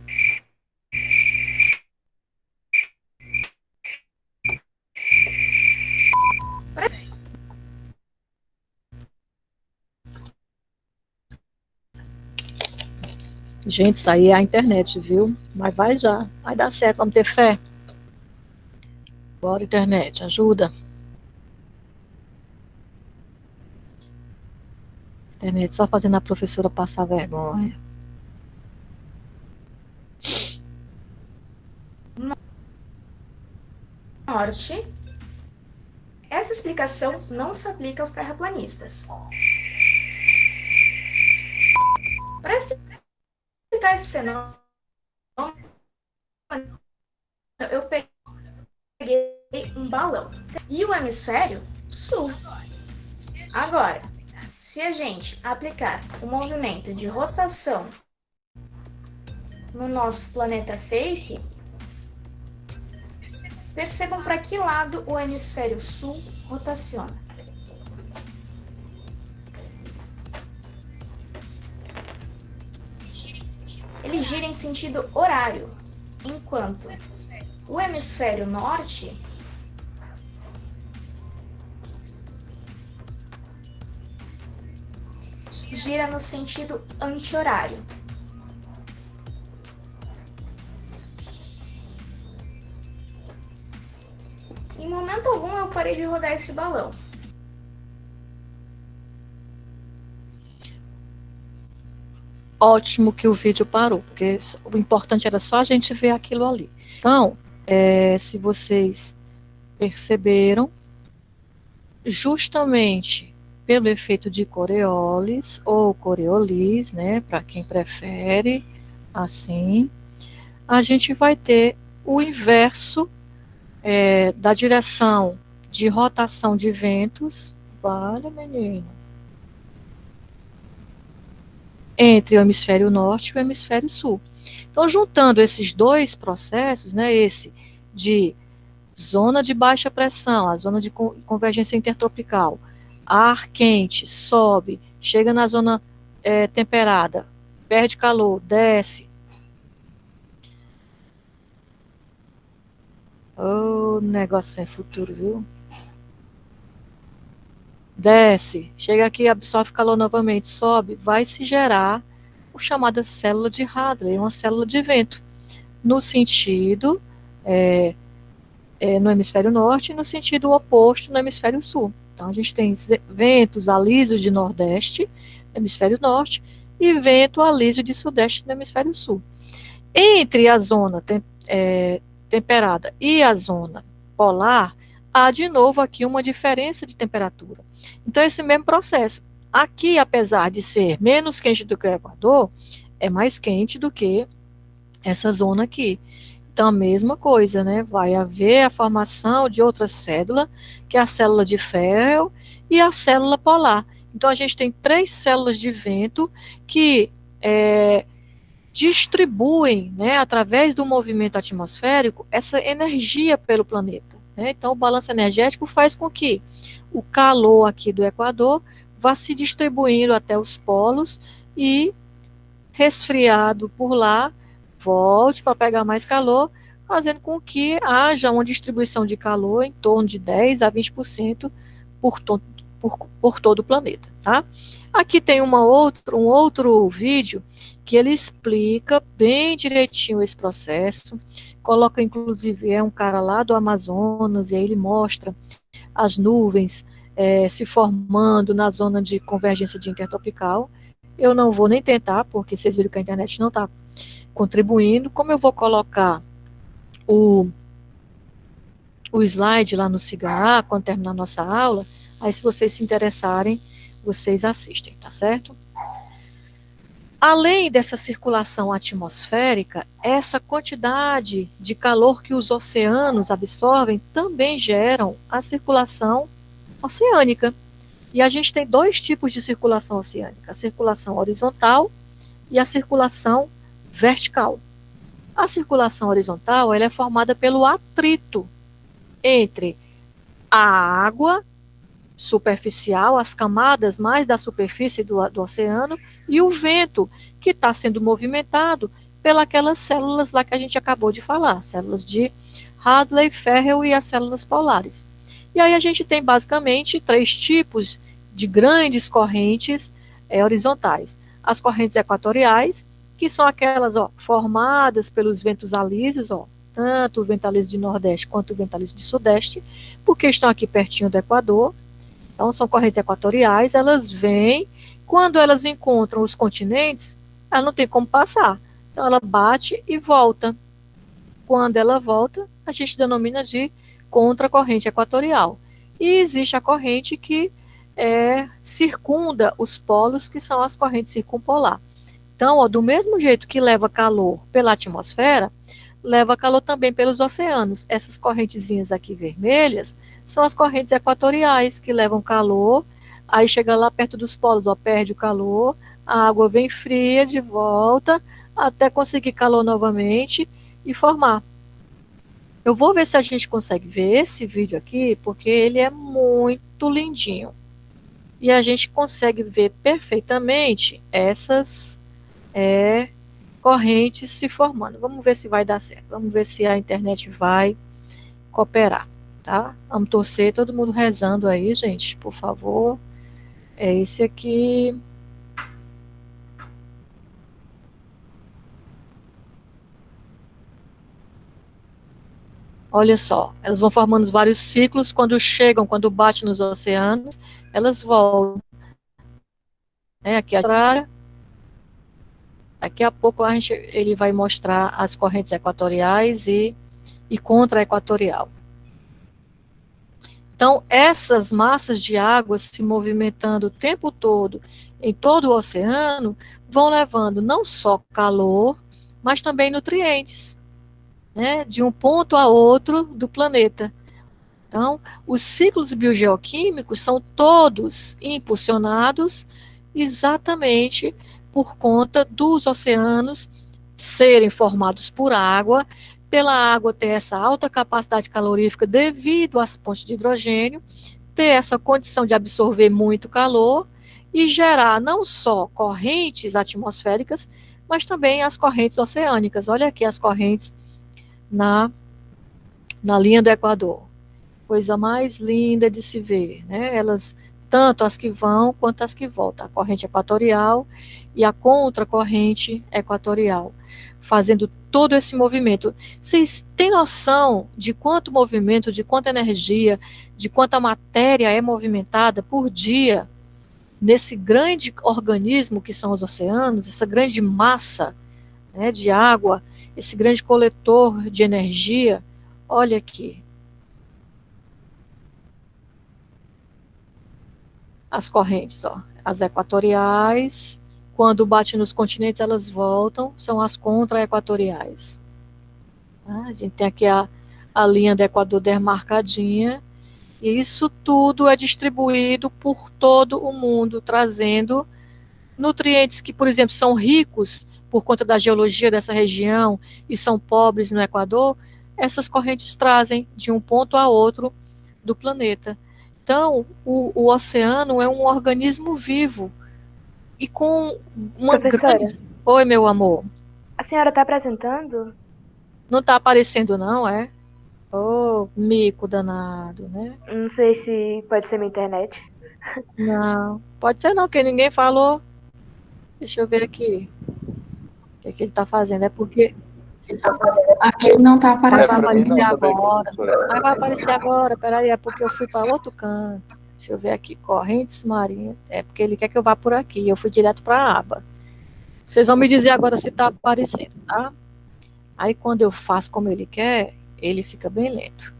Gente, isso aí é a internet, viu? Mas vai já, vai dar certo, vamos ter fé. Bora, internet, ajuda. Internet só fazendo a professora passar vergonha. Norte. Essa explicação não se aplica aos terraplanistas. Para explicar esse fenômeno, eu peguei um balão e o hemisfério sul. Agora, se a gente aplicar o movimento de rotação no nosso planeta fake, percebam para que lado o hemisfério sul rotaciona. Ele gira em sentido horário, enquanto o hemisfério norte gira no sentido anti-horário. Em momento algum eu parei de rodar esse balão. Ótimo que o vídeo parou, porque o importante era só a gente ver aquilo ali. Então, se vocês perceberam, justamente pelo efeito de Coriolis ou Coriolis, né, para quem prefere assim, a gente vai ter o inverso da direção de rotação de ventos, vale, menino, entre o hemisfério norte e o hemisfério sul. Então, juntando esses dois processos, né, esse de zona de baixa pressão, a zona de convergência intertropical, ar quente, sobe, chega na zona temperada, perde calor, desce. Oh, negócio sem futuro, viu? Desce, chega aqui, absorve calor novamente, sobe, vai se gerar o chamada célula de Hadley, uma célula de vento, no sentido, no hemisfério norte e no sentido oposto no hemisfério sul. Então, a gente tem ventos alísios de nordeste no hemisfério norte e vento alísio de sudeste no hemisfério sul. Entre a zona temperada e a zona polar, há de novo aqui uma diferença de temperatura. Então, esse mesmo processo. Aqui, apesar de ser menos quente do que o Equador, é mais quente do que essa zona aqui. Então, a mesma coisa, né? Vai haver a formação de outra célula, que é a célula de Ferrel e a célula polar. Então, a gente tem 3 células de vento que distribuem, né, através do movimento atmosférico, essa energia pelo planeta. Né? Então, o balanço energético faz com que o calor aqui do Equador vá se distribuindo até os polos e, resfriado por lá, volte para pegar mais calor, fazendo com que haja uma distribuição de calor em torno de 10 a 20% por todo o planeta. Tá? Aqui tem um outro vídeo que ele explica bem direitinho esse processo, coloca inclusive, um cara lá do Amazonas, e aí ele mostra as nuvens se formando na zona de convergência de intertropical. Eu não vou nem tentar, porque vocês viram que a internet não está contribuindo. Como eu vou colocar o slide lá no SIGA, quando terminar a nossa aula, aí se vocês se interessarem, vocês assistem, tá certo? Além dessa circulação atmosférica, essa quantidade de calor que os oceanos absorvem também geram a circulação oceânica. E a gente tem 2 tipos de circulação oceânica, a circulação horizontal e a circulação vertical. A circulação horizontal ela é formada pelo atrito entre a água superficial, as camadas mais da superfície do oceano, e o vento que está sendo movimentado pelas células lá que a gente acabou de falar, células de Hadley, Ferrell e as células polares. E aí a gente tem basicamente 3 tipos de grandes correntes horizontais. As correntes equatoriais, que são aquelas formadas pelos ventos alísios, tanto o vento alísio de Nordeste quanto o vento alísio de Sudeste, porque estão aqui pertinho do Equador. Então, são correntes equatoriais, elas vêm, quando elas encontram os continentes, ela não tem como passar. Então, ela bate e volta. Quando ela volta, a gente denomina de contracorrente equatorial. E existe a corrente que circunda os polos, que são as correntes circumpolar. Então, do mesmo jeito que leva calor pela atmosfera, leva calor também pelos oceanos. Essas correntezinhas aqui vermelhas são as correntes equatoriais, que levam calor, aí chega lá perto dos polos, perde o calor, a água vem fria de volta, até conseguir calor novamente e formar. Eu vou ver se a gente consegue ver esse vídeo aqui, porque ele é muito lindinho. E a gente consegue ver perfeitamente essas correntes se formando. Vamos ver se vai dar certo. Vamos ver se a internet vai cooperar, tá? Vamos torcer, todo mundo rezando aí, gente, por favor. É esse aqui. Olha só, elas vão formando vários ciclos, quando bate nos oceanos, elas voltam. Aqui a Austrália. Daqui a pouco ele vai mostrar as correntes equatoriais e contra-equatorial. Então, essas massas de água se movimentando o tempo todo em todo o oceano vão levando não só calor, mas também nutrientes, né, de um ponto a outro do planeta. Então, os ciclos biogeoquímicos são todos impulsionados exatamente por conta dos oceanos serem formados por água, pela água ter essa alta capacidade calorífica devido às pontes de hidrogênio, ter essa condição de absorver muito calor e gerar não só correntes atmosféricas, mas também as correntes oceânicas. Olha aqui as correntes na linha do Equador. Coisa mais linda de se ver, né? Elas, tanto as que vão quanto as que voltam, a corrente equatorial e a contracorrente equatorial, fazendo todo esse movimento. Vocês têm noção de quanto movimento, de quanta energia, de quanta matéria é movimentada por dia nesse grande organismo que são os oceanos, essa grande massa, né, de água, esse grande coletor de energia? Olha aqui. As correntes, as equatoriais, quando bate nos continentes, elas voltam, são as contra-equatoriais. A gente tem aqui a linha do Equador demarcadinha, e isso tudo é distribuído por todo o mundo, trazendo nutrientes que, por exemplo, são ricos por conta da geologia dessa região e são pobres no Equador. Essas correntes trazem de um ponto a outro do planeta. Então, o oceano é um organismo vivo e com uma grande... Oi, meu amor. A senhora está apresentando? Não está aparecendo, não, é? Oh, mico danado, né? Não sei se pode ser minha internet. Não, pode ser não, porque ninguém falou. Deixa eu ver aqui. O que é que ele está fazendo? É porque... Aqui não está aparecendo. Vai aparecer agora. Vai aparecer agora, peraí, é porque eu fui para outro canto. Deixa eu ver aqui, correntes marinhas. É porque ele quer que eu vá por aqui. Eu fui direto para a aba. Vocês vão me dizer agora se está aparecendo, tá? Aí quando eu faço como ele quer, ele fica bem lento.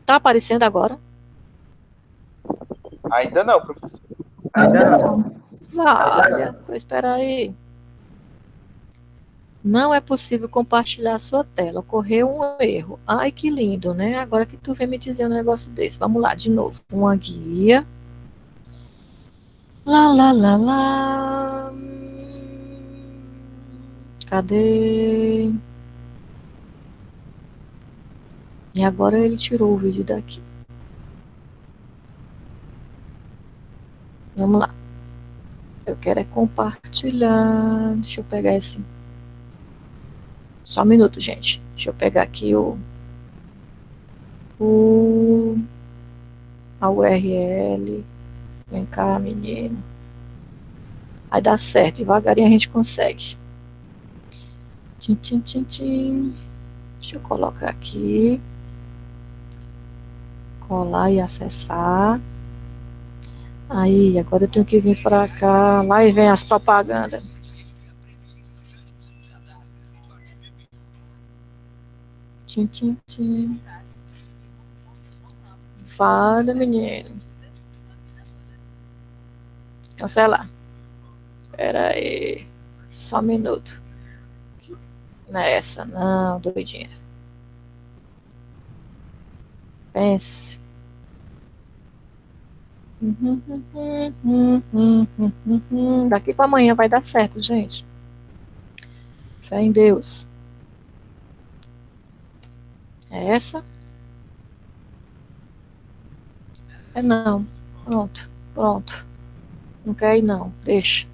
Está aparecendo agora? Ainda não, professor. Ainda não. Olha, pois espera aí. Não é possível compartilhar a sua tela. Ocorreu um erro. Ai, que lindo, né? Agora que tu vem me dizer um negócio desse. Vamos lá, de novo. Uma guia. Lá. Cadê? E agora ele tirou o vídeo daqui. Vamos lá. Eu quero é compartilhar. Deixa eu pegar esse. Só um minuto, gente. Deixa eu pegar aqui a URL. Vem cá, menino. Vai dar certo. Devagarinho a gente consegue. Tchim, tchim, tchim, tchim. Deixa eu colocar aqui. Colar e acessar. Aí, agora eu tenho que vir para cá. Lá e vem as propagandas. Tchim, tchim, tchim. Fala, menino. Cancelar. Espera aí. Só um minuto. Não é essa, não, doidinha. Pense. Daqui para amanhã vai dar certo, gente. Fé em Deus. É essa? É não. Pronto, pronto. Não quer ir não, deixa.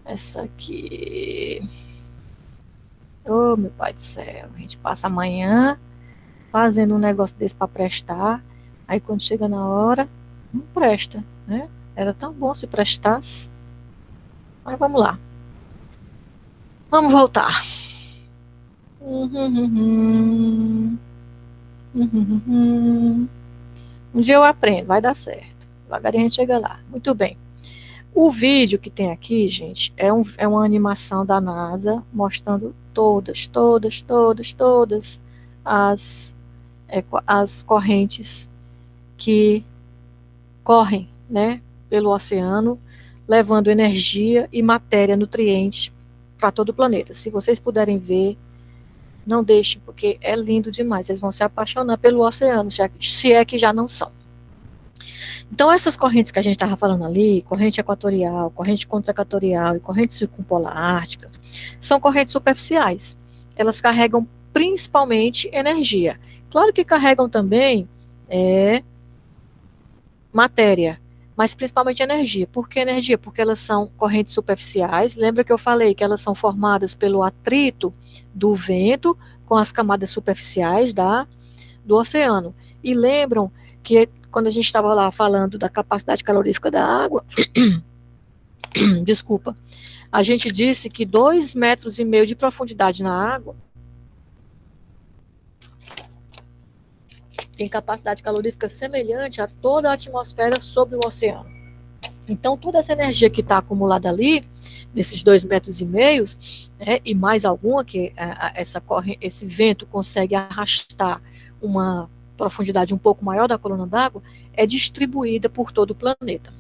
Essa aqui. Oh, meu pai do céu. A gente passa amanhã fazendo um negócio desse para prestar. Aí quando chega na hora, não presta, né? Era tão bom se prestasse. Mas vamos lá. Vamos voltar. Um dia eu aprendo, vai dar certo. Devagarinho a gente chega lá. Muito bem. O vídeo que tem aqui, gente, é uma animação da NASA mostrando todas as correntes que correm, né, pelo oceano, levando energia e matéria nutriente para todo o planeta. Se vocês puderem ver, não deixem, porque é lindo demais. Vocês vão se apaixonar pelo oceano, se é que já não são. Então, essas correntes que a gente estava falando ali, corrente equatorial, corrente contra-equatorial e corrente circumpolar ártica, são correntes superficiais. Elas carregam principalmente energia. Claro que carregam também matéria, mas principalmente energia. Por que energia? Porque elas são correntes superficiais. Lembra que eu falei que elas são formadas pelo atrito do vento com as camadas superficiais do oceano. E lembram que quando a gente estava lá falando da capacidade calorífica da água, desculpa, a gente disse que 2,5 metros de profundidade na água tem capacidade calorífica semelhante a toda a atmosfera sobre o oceano. Então, toda essa energia que está acumulada ali, nesses 2,5 metros, e mais alguma, que esse vento consegue arrastar uma profundidade um pouco maior da coluna d'água, é distribuída por todo o planeta.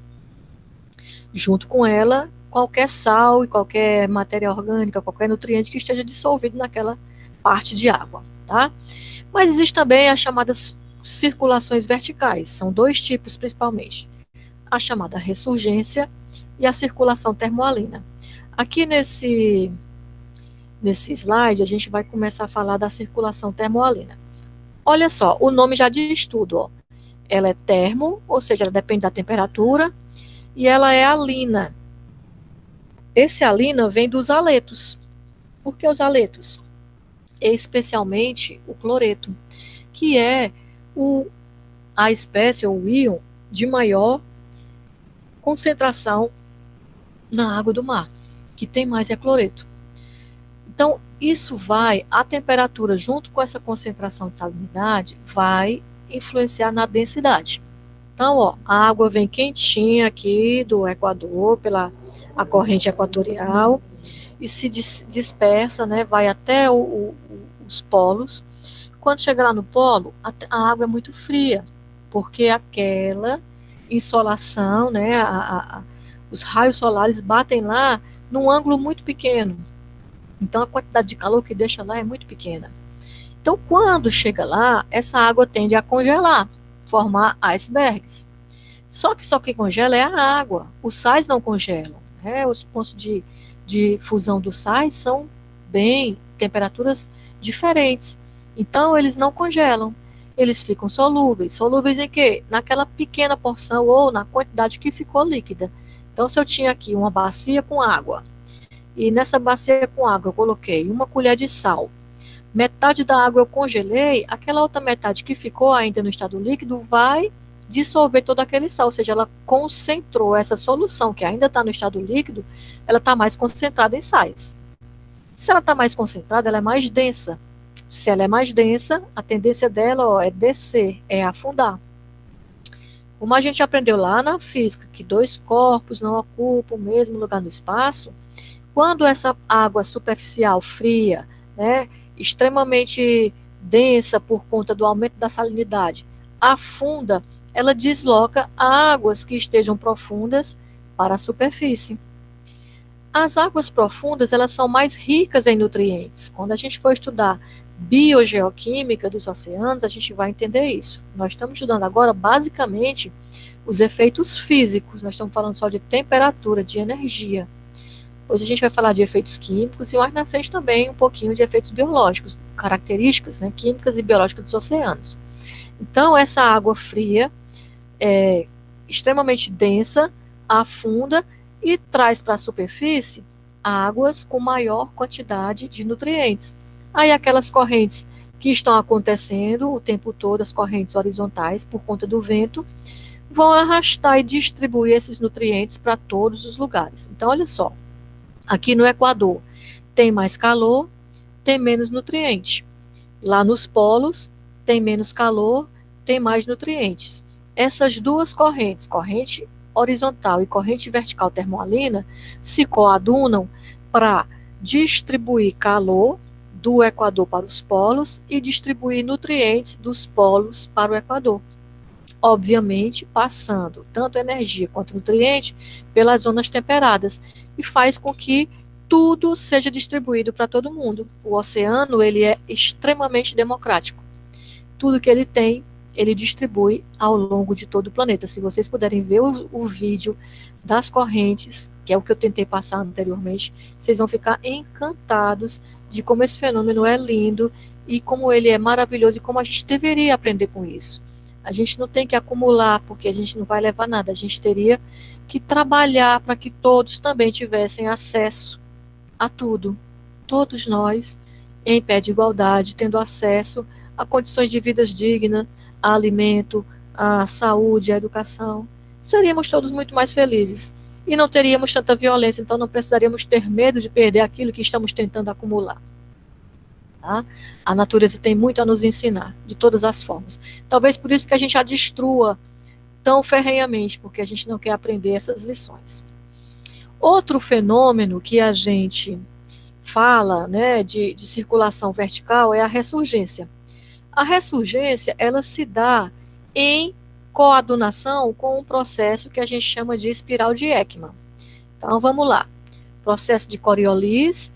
Junto com ela, qualquer sal e qualquer matéria orgânica, qualquer nutriente que esteja dissolvido naquela parte de água, tá? Mas existe também as chamadas circulações verticais, são 2 tipos principalmente, a chamada ressurgência e a circulação termoalina. Aqui nesse slide, a gente vai começar a falar da circulação termoalina. Olha só, o nome já diz tudo, ó. Ela é termo, ou seja, ela depende da temperatura, e ela é alina. Esse alina vem dos haletos. Por que os haletos? Especialmente o cloreto, que é a espécie ou o íon de maior concentração na água do mar, que tem mais é cloreto. Então, a temperatura junto com essa concentração de salinidade vai influenciar na densidade. Então, ó, a água vem quentinha aqui do Equador, pela a corrente equatorial, e se dispersa, né, vai até os polos. Quando chegar lá no polo, a água é muito fria, porque aquela insolação, né, os raios solares batem lá num ângulo muito pequeno. Então, a quantidade de calor que deixa lá é muito pequena. Então, quando chega lá, essa água tende a congelar, formar icebergs. Só que congela é a água. Os sais não congelam, né? Os pontos de fusão dos sais são temperaturas diferentes. Então, eles não congelam. Eles ficam solúveis. Solúveis em quê? Naquela pequena porção ou na quantidade que ficou líquida. Então, se eu tinha aqui uma bacia com água, e nessa bacia com água eu coloquei uma colher de sal, metade da água eu congelei, aquela outra metade que ficou ainda no estado líquido vai dissolver todo aquele sal, ou seja, ela concentrou essa solução que ainda está no estado líquido, ela está mais concentrada em sais. Se ela está mais concentrada, ela é mais densa. Se ela é mais densa, a tendência dela é descer, é afundar. Como a gente aprendeu lá na física, que dois corpos não ocupam o mesmo lugar no espaço, quando essa água superficial fria, né, extremamente densa por conta do aumento da salinidade, afunda, ela desloca águas que estejam profundas para a superfície. As águas profundas, elas são mais ricas em nutrientes. Quando a gente for estudar biogeoquímica dos oceanos, a gente vai entender isso. Nós estamos estudando agora, basicamente, os efeitos físicos. Nós estamos falando só de temperatura, de energia. Depois a gente vai falar de efeitos químicos e mais na frente também um pouquinho de efeitos biológicos, características, né, químicas e biológicas dos oceanos. Então, essa água fria é extremamente densa, afunda e traz para a superfície águas com maior quantidade de nutrientes. Aí aquelas correntes que estão acontecendo o tempo todo, as correntes horizontais, por conta do vento, vão arrastar e distribuir esses nutrientes para todos os lugares. Então, olha só, aqui no Equador tem mais calor, tem menos nutriente. Lá nos polos tem menos calor, tem mais nutrientes. Essas duas correntes, corrente horizontal e corrente vertical termoalina, se coadunam para distribuir calor do Equador para os polos e distribuir nutrientes dos polos para o Equador. Obviamente, passando tanto energia quanto nutriente pelas zonas temperadas, e faz com que tudo seja distribuído para todo mundo. O oceano, ele é extremamente democrático. Tudo que ele tem, ele distribui ao longo de todo o planeta. Se vocês puderem ver o vídeo das correntes, que é o que eu tentei passar anteriormente, vocês vão ficar encantados de como esse fenômeno é lindo e como ele é maravilhoso e como a gente deveria aprender com isso. A gente não tem que acumular, porque a gente não vai levar nada. A gente teria que trabalhar para que todos também tivessem acesso a tudo. Todos nós, em pé de igualdade, tendo acesso a condições de vida dignas, a alimento, a saúde, a educação. Seríamos todos muito mais felizes. E não teríamos tanta violência, então não precisaríamos ter medo de perder aquilo que estamos tentando acumular. Tá? A natureza tem muito a nos ensinar, de todas as formas. Talvez por isso que a gente a destrua tão ferrenhamente, porque a gente não quer aprender essas lições. Outro fenômeno que a gente fala, né, de circulação vertical é a ressurgência. A ressurgência, ela se dá em coadunação com um processo que a gente chama de espiral de Ekman. Então, vamos lá. Processo de Coriolis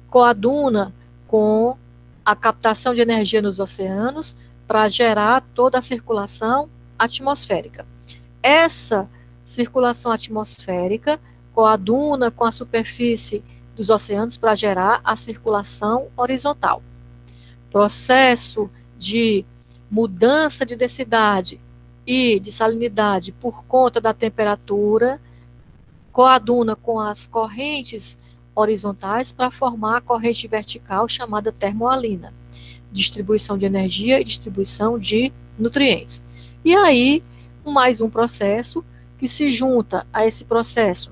coaduna com a captação de energia nos oceanos para gerar toda a circulação atmosférica. Essa circulação atmosférica coaduna com a superfície dos oceanos para gerar a circulação horizontal. Processo de mudança de densidade e de salinidade por conta da temperatura coaduna com as correntes horizontais para formar a corrente vertical chamada termoalina, distribuição de energia e distribuição de nutrientes. E aí, mais um processo que se junta a esse processo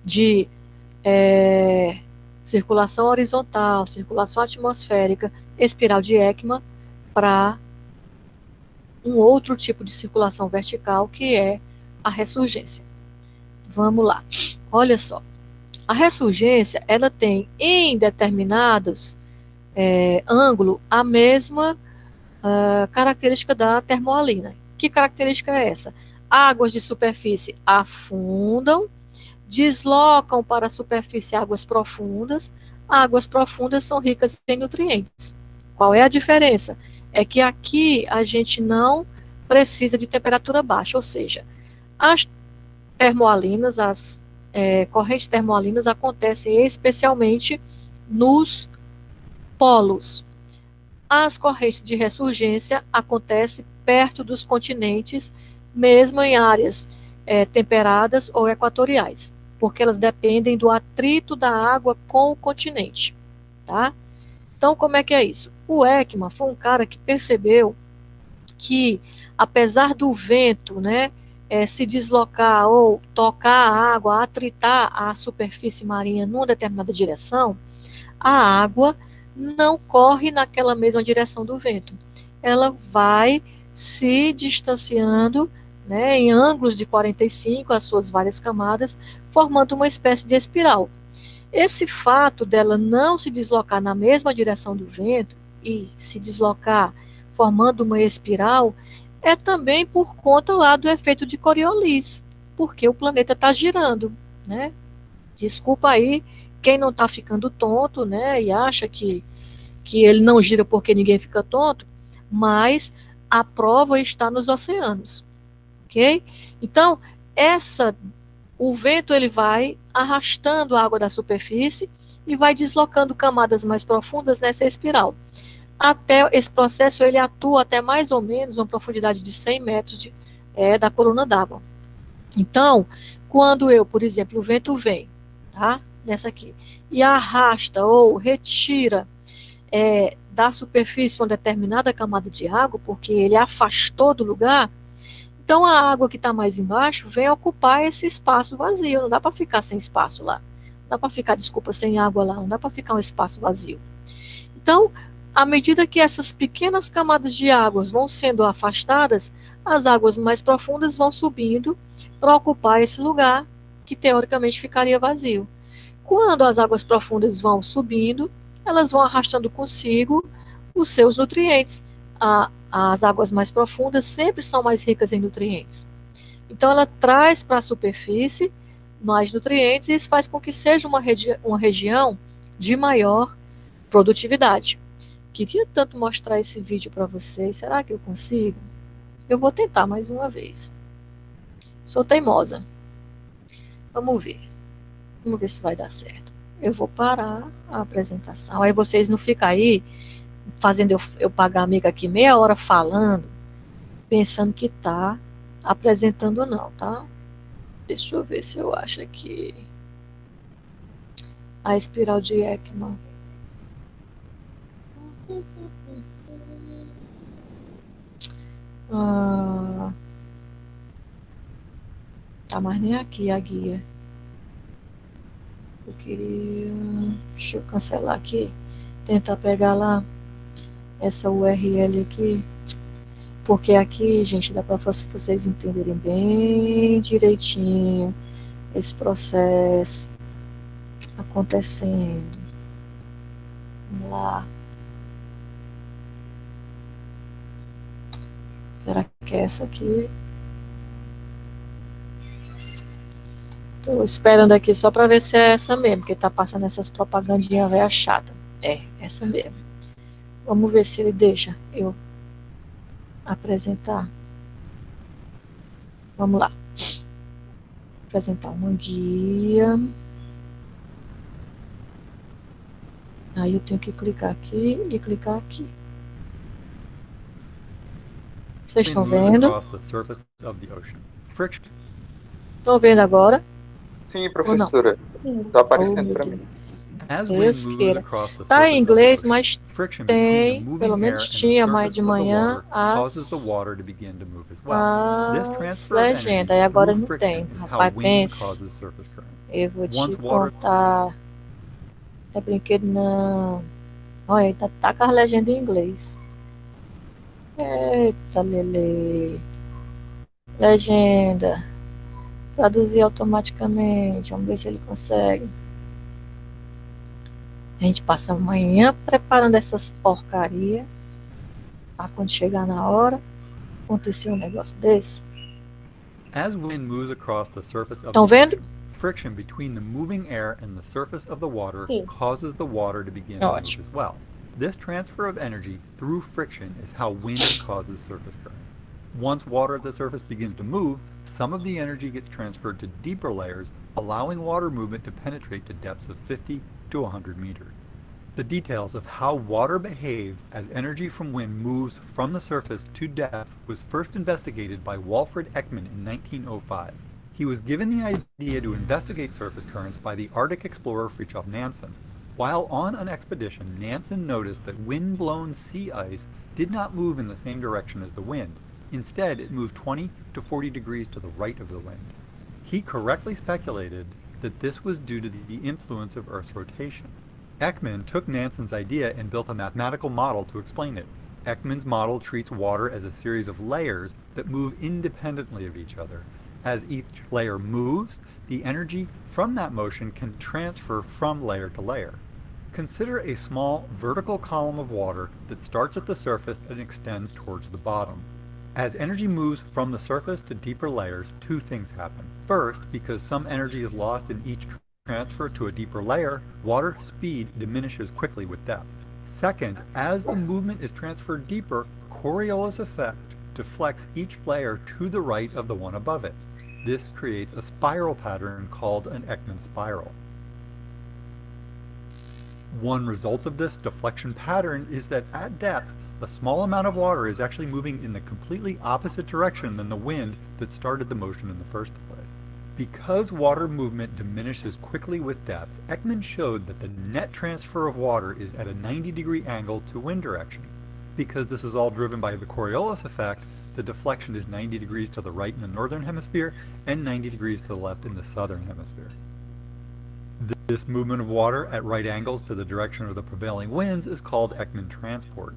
de circulação horizontal, circulação atmosférica, espiral de Ekman, para um outro tipo de circulação vertical, que é a ressurgência. Vamos lá. Olha só. A ressurgência, ela tem em determinados ângulos a mesma característica da termoalina. Que característica é essa? Águas de superfície afundam, deslocam para a superfície águas profundas. Águas profundas são ricas em nutrientes. Qual é a diferença? É que aqui a gente não precisa de temperatura baixa, ou seja, as termoalinas, as correntes termoalinas acontecem especialmente nos polos. As correntes de ressurgência acontecem perto dos continentes, mesmo em áreas temperadas ou equatoriais, porque elas dependem do atrito da água com o continente, tá? Então, como é que é isso? O Ekman foi um cara que percebeu que, apesar do vento, né, se deslocar ou tocar a água, atritar a superfície marinha numa determinada direção, a água não corre naquela mesma direção do vento. Ela vai se distanciando, né, em ângulos de 45, as suas várias camadas, formando uma espécie de espiral. Esse fato dela não se deslocar na mesma direção do vento e se deslocar formando uma espiral é também por conta lá do efeito de Coriolis, porque o planeta está girando, né? Desculpa aí quem não está ficando tonto, né, e acha que ele não gira porque ninguém fica tonto, mas a prova está nos oceanos, ok? Então, o vento ele vai arrastando a água da superfície e vai deslocando camadas mais profundas nessa espiral. Até esse processo ele atua até mais ou menos uma profundidade de 100 metros da coluna d'água. Então, quando por exemplo, o vento vem, tá? Nessa aqui, e arrasta ou retira da superfície uma determinada camada de água, porque ele afastou do lugar, então a água que está mais embaixo vem ocupar esse espaço vazio, não dá para ficar sem espaço lá, não dá para ficar, sem água lá, não dá para ficar um espaço vazio. Então, à medida que essas pequenas camadas de águas vão sendo afastadas, as águas mais profundas vão subindo para ocupar esse lugar que teoricamente ficaria vazio. Quando as águas profundas vão subindo, elas vão arrastando consigo os seus nutrientes. As águas mais profundas sempre são mais ricas em nutrientes. Então, ela traz para a superfície mais nutrientes e isso faz com que seja uma região de maior produtividade. Queria tanto mostrar esse vídeo para vocês. Será que eu consigo? Eu vou tentar mais uma vez. Sou teimosa. Vamos ver. Vamos ver se vai dar certo. Eu vou parar a apresentação. Aí vocês não ficam aí fazendo eu pagar a amiga aqui meia hora falando, pensando que tá apresentando não, tá? Deixa eu ver se eu acho aqui a espiral de Ekman. Tá mais nem aqui a guia. Eu queria... Deixa eu cancelar aqui. Tentar pegar lá essa URL aqui. Porque aqui, gente, dá para vocês entenderem bem direitinho esse processo acontecendo. Vamos lá. Será que é essa aqui? Tô esperando aqui só para ver se é essa mesmo, porque tá passando essas propagandinhas velha chata. É, essa mesmo. Vamos ver se ele deixa eu apresentar. Vamos lá. Apresentar uma guia. Aí eu tenho que clicar aqui e clicar aqui. Vocês estão vendo? Estão vendo agora? Sim, professora. Está aparecendo para mim. Deus queira. Tá em inglês, mas tem, pelo menos tinha mais de manhã, as legendas. E agora não tem. Rapaz, pense. Eu vou te contar. Não é brinquedo, não. Olha, ainda tá com as legendas em inglês. Eita, Lele. Legenda. Traduzir automaticamente. Vamos ver se ele consegue. A gente passa a manhã preparando essas porcarias. Para quando chegar na hora, acontecer um negócio desse. Estão vendo? Friction between the moving air and the surface of the water causes the water to begin to move as well. This transfer of energy through friction is how wind causes surface currents. Once water at the surface begins to move, some of the energy gets transferred to deeper layers, allowing water movement to penetrate to depths of 50 to 100 meters. The details of how water behaves as energy from wind moves from the surface to depth was first investigated by Walfrid Ekman in 1905. He was given the idea to investigate surface currents by the Arctic explorer Fridtjof Nansen. While on an expedition, Nansen noticed that wind-blown sea ice did not move in the same direction as the wind. Instead, it moved 20 to 40 degrees to the right of the wind. He correctly speculated that this was due to the influence of Earth's rotation. Ekman took Nansen's idea and built a mathematical model to explain it. Ekman's model treats water as a series of layers that move independently of each other. As each layer moves, the energy from that motion can transfer from layer to layer. Consider a small vertical column of water that starts at the surface and extends towards the bottom. As energy moves from the surface to deeper layers, two things happen. First, because some energy is lost in each transfer to a deeper layer, water speed diminishes quickly with depth. Second, as the movement is transferred deeper, Coriolis effect deflects each layer to the right of the one above it. This creates a spiral pattern called an Ekman spiral. One result of this deflection pattern is that at depth, a small amount of water is actually moving in the completely opposite direction than the wind that started the motion in the first place. Because water movement diminishes quickly with depth, Ekman showed that the net transfer of water is at a 90-degree angle to wind direction. Because this is all driven by the Coriolis effect, the deflection is 90 degrees to the right in the northern hemisphere and 90 degrees to the left in the southern hemisphere. This movement of water at right angles to the direction of the prevailing winds is called Ekman transport.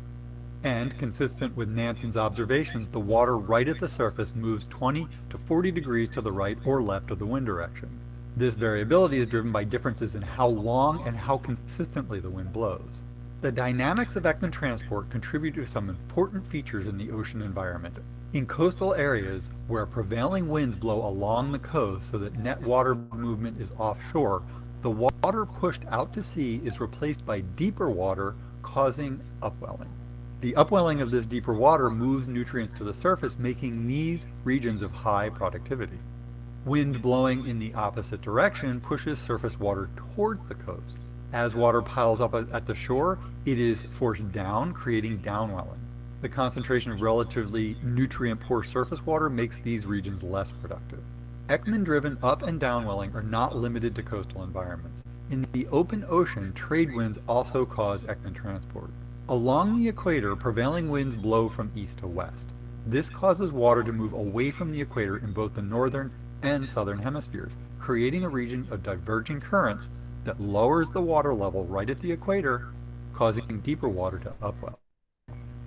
And, consistent with Nansen's observations, the water right at the surface moves 20 to 40 degrees to the right or left of the wind direction. This variability is driven by differences in how long and how consistently the wind blows. The dynamics of Ekman transport contribute to some important features in the ocean environment. In coastal areas, where prevailing winds blow along the coast so that net water movement is offshore, the water pushed out to sea is replaced by deeper water, causing upwelling. The upwelling of this deeper water moves nutrients to the surface, making these regions of high productivity. Wind blowing in the opposite direction pushes surface water towards the coast. As water piles up at the shore, it is forced down, creating downwelling. The concentration of relatively nutrient-poor surface water makes these regions less productive. Ekman-driven up and downwelling are not limited to coastal environments. In the open ocean, trade winds also cause Ekman transport. Along the equator, prevailing winds blow from east to west. This causes water to move away from the equator in both the northern and southern hemispheres, creating a region of diverging currents that lowers the water level right at the equator, causing deeper water to upwell.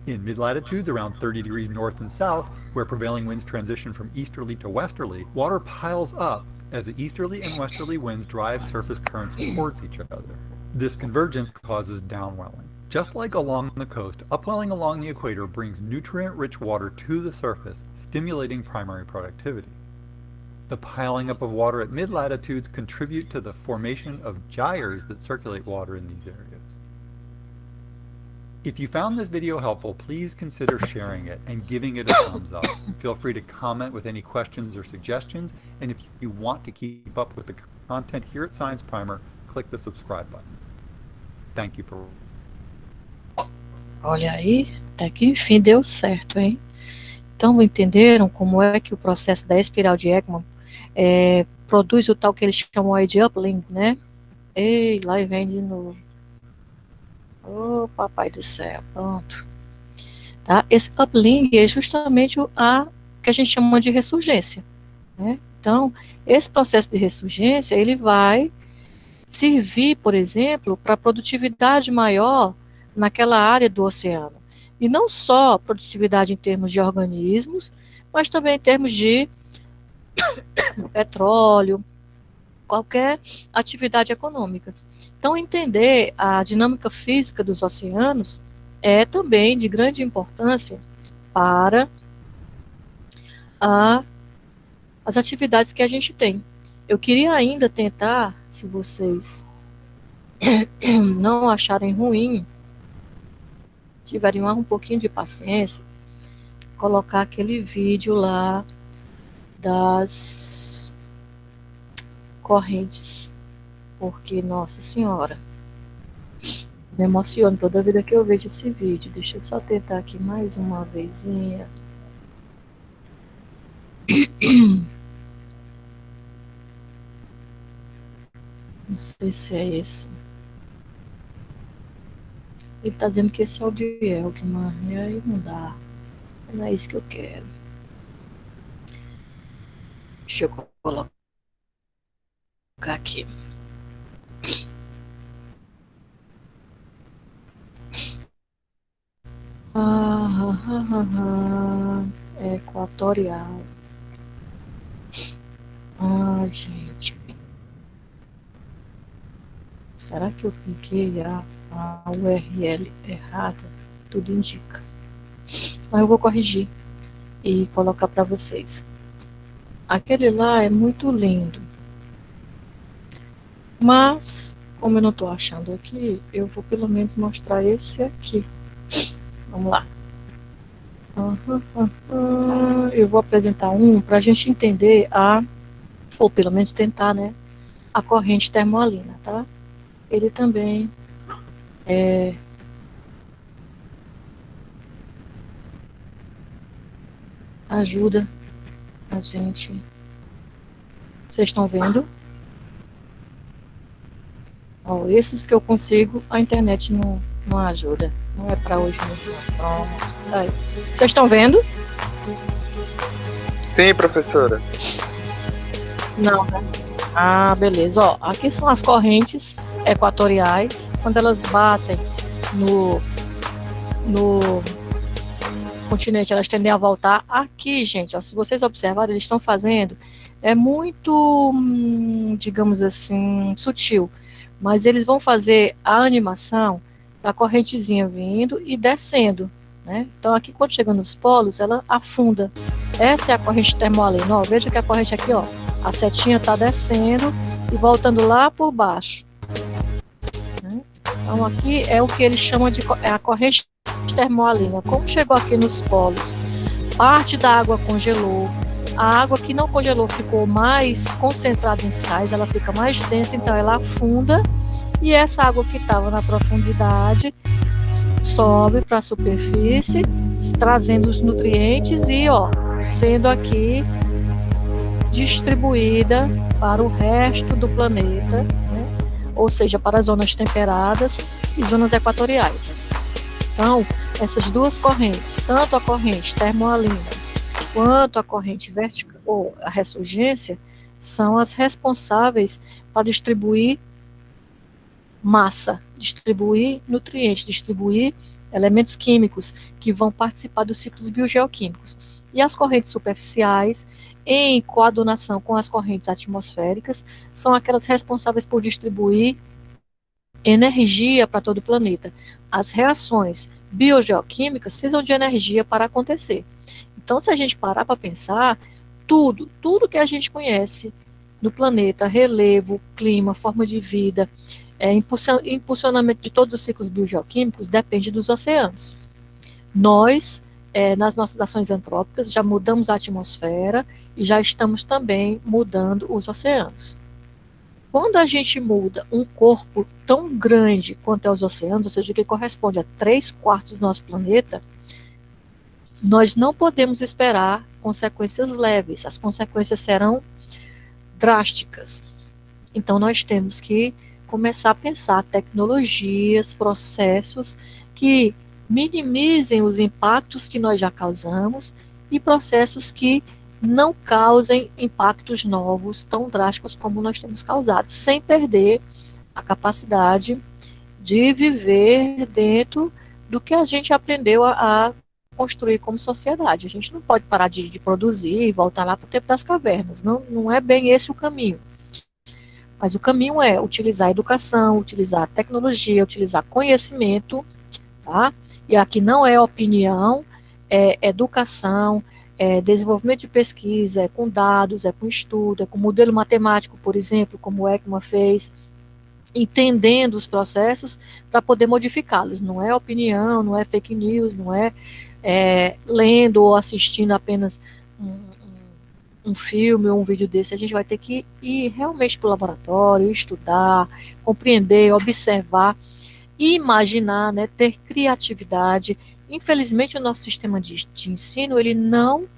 In mid-latitudes around 30 degrees north and south, where prevailing winds transition from easterly to westerly, water piles up as the easterly and westerly winds drive surface currents towards each other. This convergence causes downwelling. Just like along the coast, upwelling along the equator brings nutrient-rich water to the surface, stimulating primary productivity. The piling up of water at mid-latitudes contribute to the formation of gyres that circulate water in these areas. If you found this video helpful, please consider sharing it and giving it a thumbs up. Feel free to comment with any questions or suggestions, and if you want to keep up with the content here at Science Primer, click the subscribe button. Thank you for... Olha aí, até que enfim deu certo, hein? Então, entenderam como é que o processo da espiral de Ekman produz o tal que eles chamam aí de uplink, né? Ei, lá vem de novo. Oh, papai do céu, pronto. Tá? Esse uplink é justamente a que a gente chama de ressurgência, né? Então, esse processo de ressurgência, ele vai servir, por exemplo, para produtividade maior naquela área do oceano. E não só produtividade em termos de organismos, mas também em termos de petróleo, qualquer atividade econômica. Então, entender a dinâmica física dos oceanos é também de grande importância para as atividades que a gente tem. Eu queria ainda tentar, se vocês não acharem ruim, tiverem um pouquinho de paciência, colocar aquele vídeo lá das correntes, porque, nossa senhora, me emociono toda vida que eu vejo esse vídeo. Deixa eu só tentar aqui mais uma vezinha. Não sei se é esse. Ele tá dizendo que esse é o de Elkman, e aí não dá. Não é isso que eu quero. Deixa eu colocar aqui. É equatorial. Ai, gente. Será que eu cliquei a URL errada? Tudo indica. Mas eu vou corrigir e colocar para vocês. Aquele lá é muito lindo. Mas, como eu não estou achando aqui, eu vou pelo menos mostrar esse aqui. Vamos lá. Eu vou apresentar um para a gente entender ou pelo menos tentar, né, a corrente termoalina, tá? Ele também ajuda a gente. Vocês estão vendo? Ó, esses que eu consigo, a internet não ajuda. Não é para hoje mesmo. Pronto, tá aí. Vocês estão vendo? Sim, professora. Não, né? Ah, beleza. Ó, aqui são as correntes equatoriais. Quando elas batem no continente, elas tendem a voltar. Aqui, gente, ó, se vocês observarem, eles estão fazendo, é muito, digamos assim, sutil, mas eles vão fazer a animação da correntezinha vindo e descendo, né? Então aqui, quando chega nos polos, ela afunda. Essa é a corrente termoalina. Ó, veja que a corrente aqui, ó, a setinha está descendo e voltando lá por baixo, né? Então aqui é o que eles chamam de a corrente termoalina. Como chegou aqui nos polos, parte da água congelou, a água que não congelou ficou mais concentrada em sais, ela fica mais densa, então ela afunda, e essa água que estava na profundidade sobe para a superfície, trazendo os nutrientes e, ó, sendo aqui distribuída para o resto do planeta, né? Ou seja, para as zonas temperadas e zonas equatoriais. Então, essas duas correntes, tanto a corrente termoalina quanto a corrente vertical, ou a ressurgência, são as responsáveis para distribuir massa, distribuir nutrientes, distribuir elementos químicos que vão participar dos ciclos biogeoquímicos. E as correntes superficiais, em coadunação com as correntes atmosféricas, são aquelas responsáveis por distribuir energia para todo o planeta. As reações biogeoquímicas precisam de energia para acontecer. Então, se a gente parar para pensar, tudo que a gente conhece no planeta, relevo, clima, forma de vida, impulsionamento de todos os ciclos biogeoquímicos, depende dos oceanos. Nós, nas nossas ações antrópicas, já mudamos a atmosfera e já estamos também mudando os oceanos. Quando a gente muda um corpo tão grande quanto é os oceanos, ou seja, que corresponde a 3/4 do nosso planeta, nós não podemos esperar consequências leves, as consequências serão drásticas. Então, nós temos que começar a pensar tecnologias, processos que minimizem os impactos que nós já causamos e processos que não causem impactos novos tão drásticos como nós temos causado, sem perder a capacidade de viver dentro do que a gente aprendeu a construir como sociedade. A gente não pode parar de produzir e voltar lá para o tempo das cavernas, não é bem esse o caminho. Mas o caminho é utilizar a educação, utilizar a tecnologia, utilizar conhecimento, tá? E aqui não é opinião, é educação, é desenvolvimento de pesquisa, é com dados, é com estudo, é com modelo matemático, por exemplo, como o Ekman fez, entendendo os processos para poder modificá-los. Não é opinião, não é fake news, não é lendo ou assistindo apenas um filme ou um vídeo desse. A gente vai ter que ir realmente para o laboratório, estudar, compreender, observar, imaginar, né, ter criatividade. Infelizmente, o nosso sistema de ensino, ele não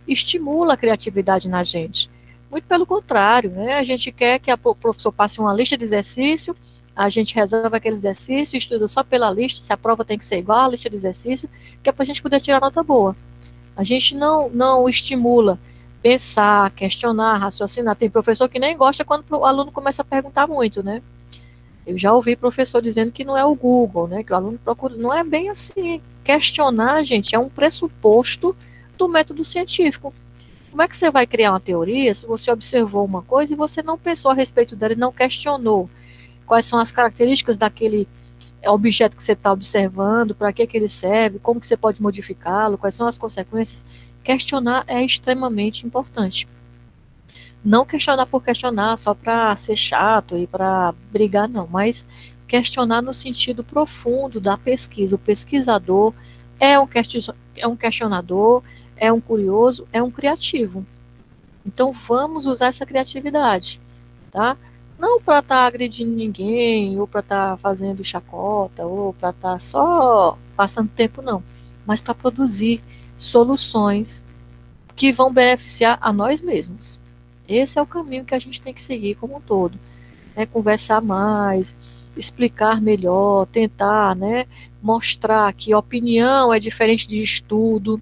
estimula a criatividade na gente. Muito pelo contrário, né? A gente quer que o professor passe uma lista de exercício, a gente resolve aquele exercício, estuda só pela lista, se a prova tem que ser igual à lista de exercício, que é para a gente poder tirar nota boa. A gente não estimula pensar, questionar, raciocinar. Tem professor que nem gosta quando o aluno começa a perguntar muito, né? Eu já ouvi professor dizendo que não é o Google, né? Que o aluno procura. Não é bem assim. Questionar, gente, é um pressuposto do método científico. Como é que você vai criar uma teoria se você observou uma coisa e você não pensou a respeito dela e não questionou quais são as características daquele objeto que você está observando, para que ele serve, como que você pode modificá-lo, quais são as consequências? Questionar é extremamente importante. Não questionar por questionar, só para ser chato e para brigar, não, mas questionar no sentido profundo da pesquisa. O pesquisador é um questionador, é um curioso, é um criativo. Então, vamos usar essa criatividade, tá? Não para estar agredindo ninguém, ou para estar fazendo chacota, ou para estar só passando tempo, não. Mas para produzir soluções que vão beneficiar a nós mesmos. Esse é o caminho que a gente tem que seguir como um todo. Né? Conversar mais, explicar melhor, tentar, né, mostrar que opinião é diferente de estudo.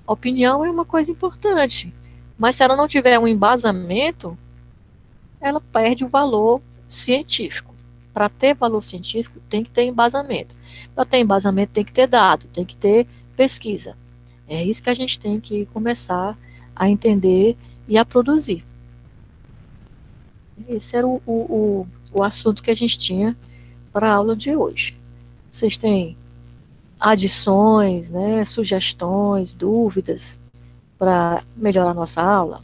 Opinião é uma coisa importante, mas se ela não tiver um embasamento, ela perde o valor científico. Para ter valor científico, tem que ter embasamento. Para ter embasamento, tem que ter dado, tem que ter pesquisa. É isso que a gente tem que começar a entender e a produzir. Esse era o assunto que a gente tinha para a aula de hoje. Vocês têm adições, né, sugestões, dúvidas para melhorar a nossa aula?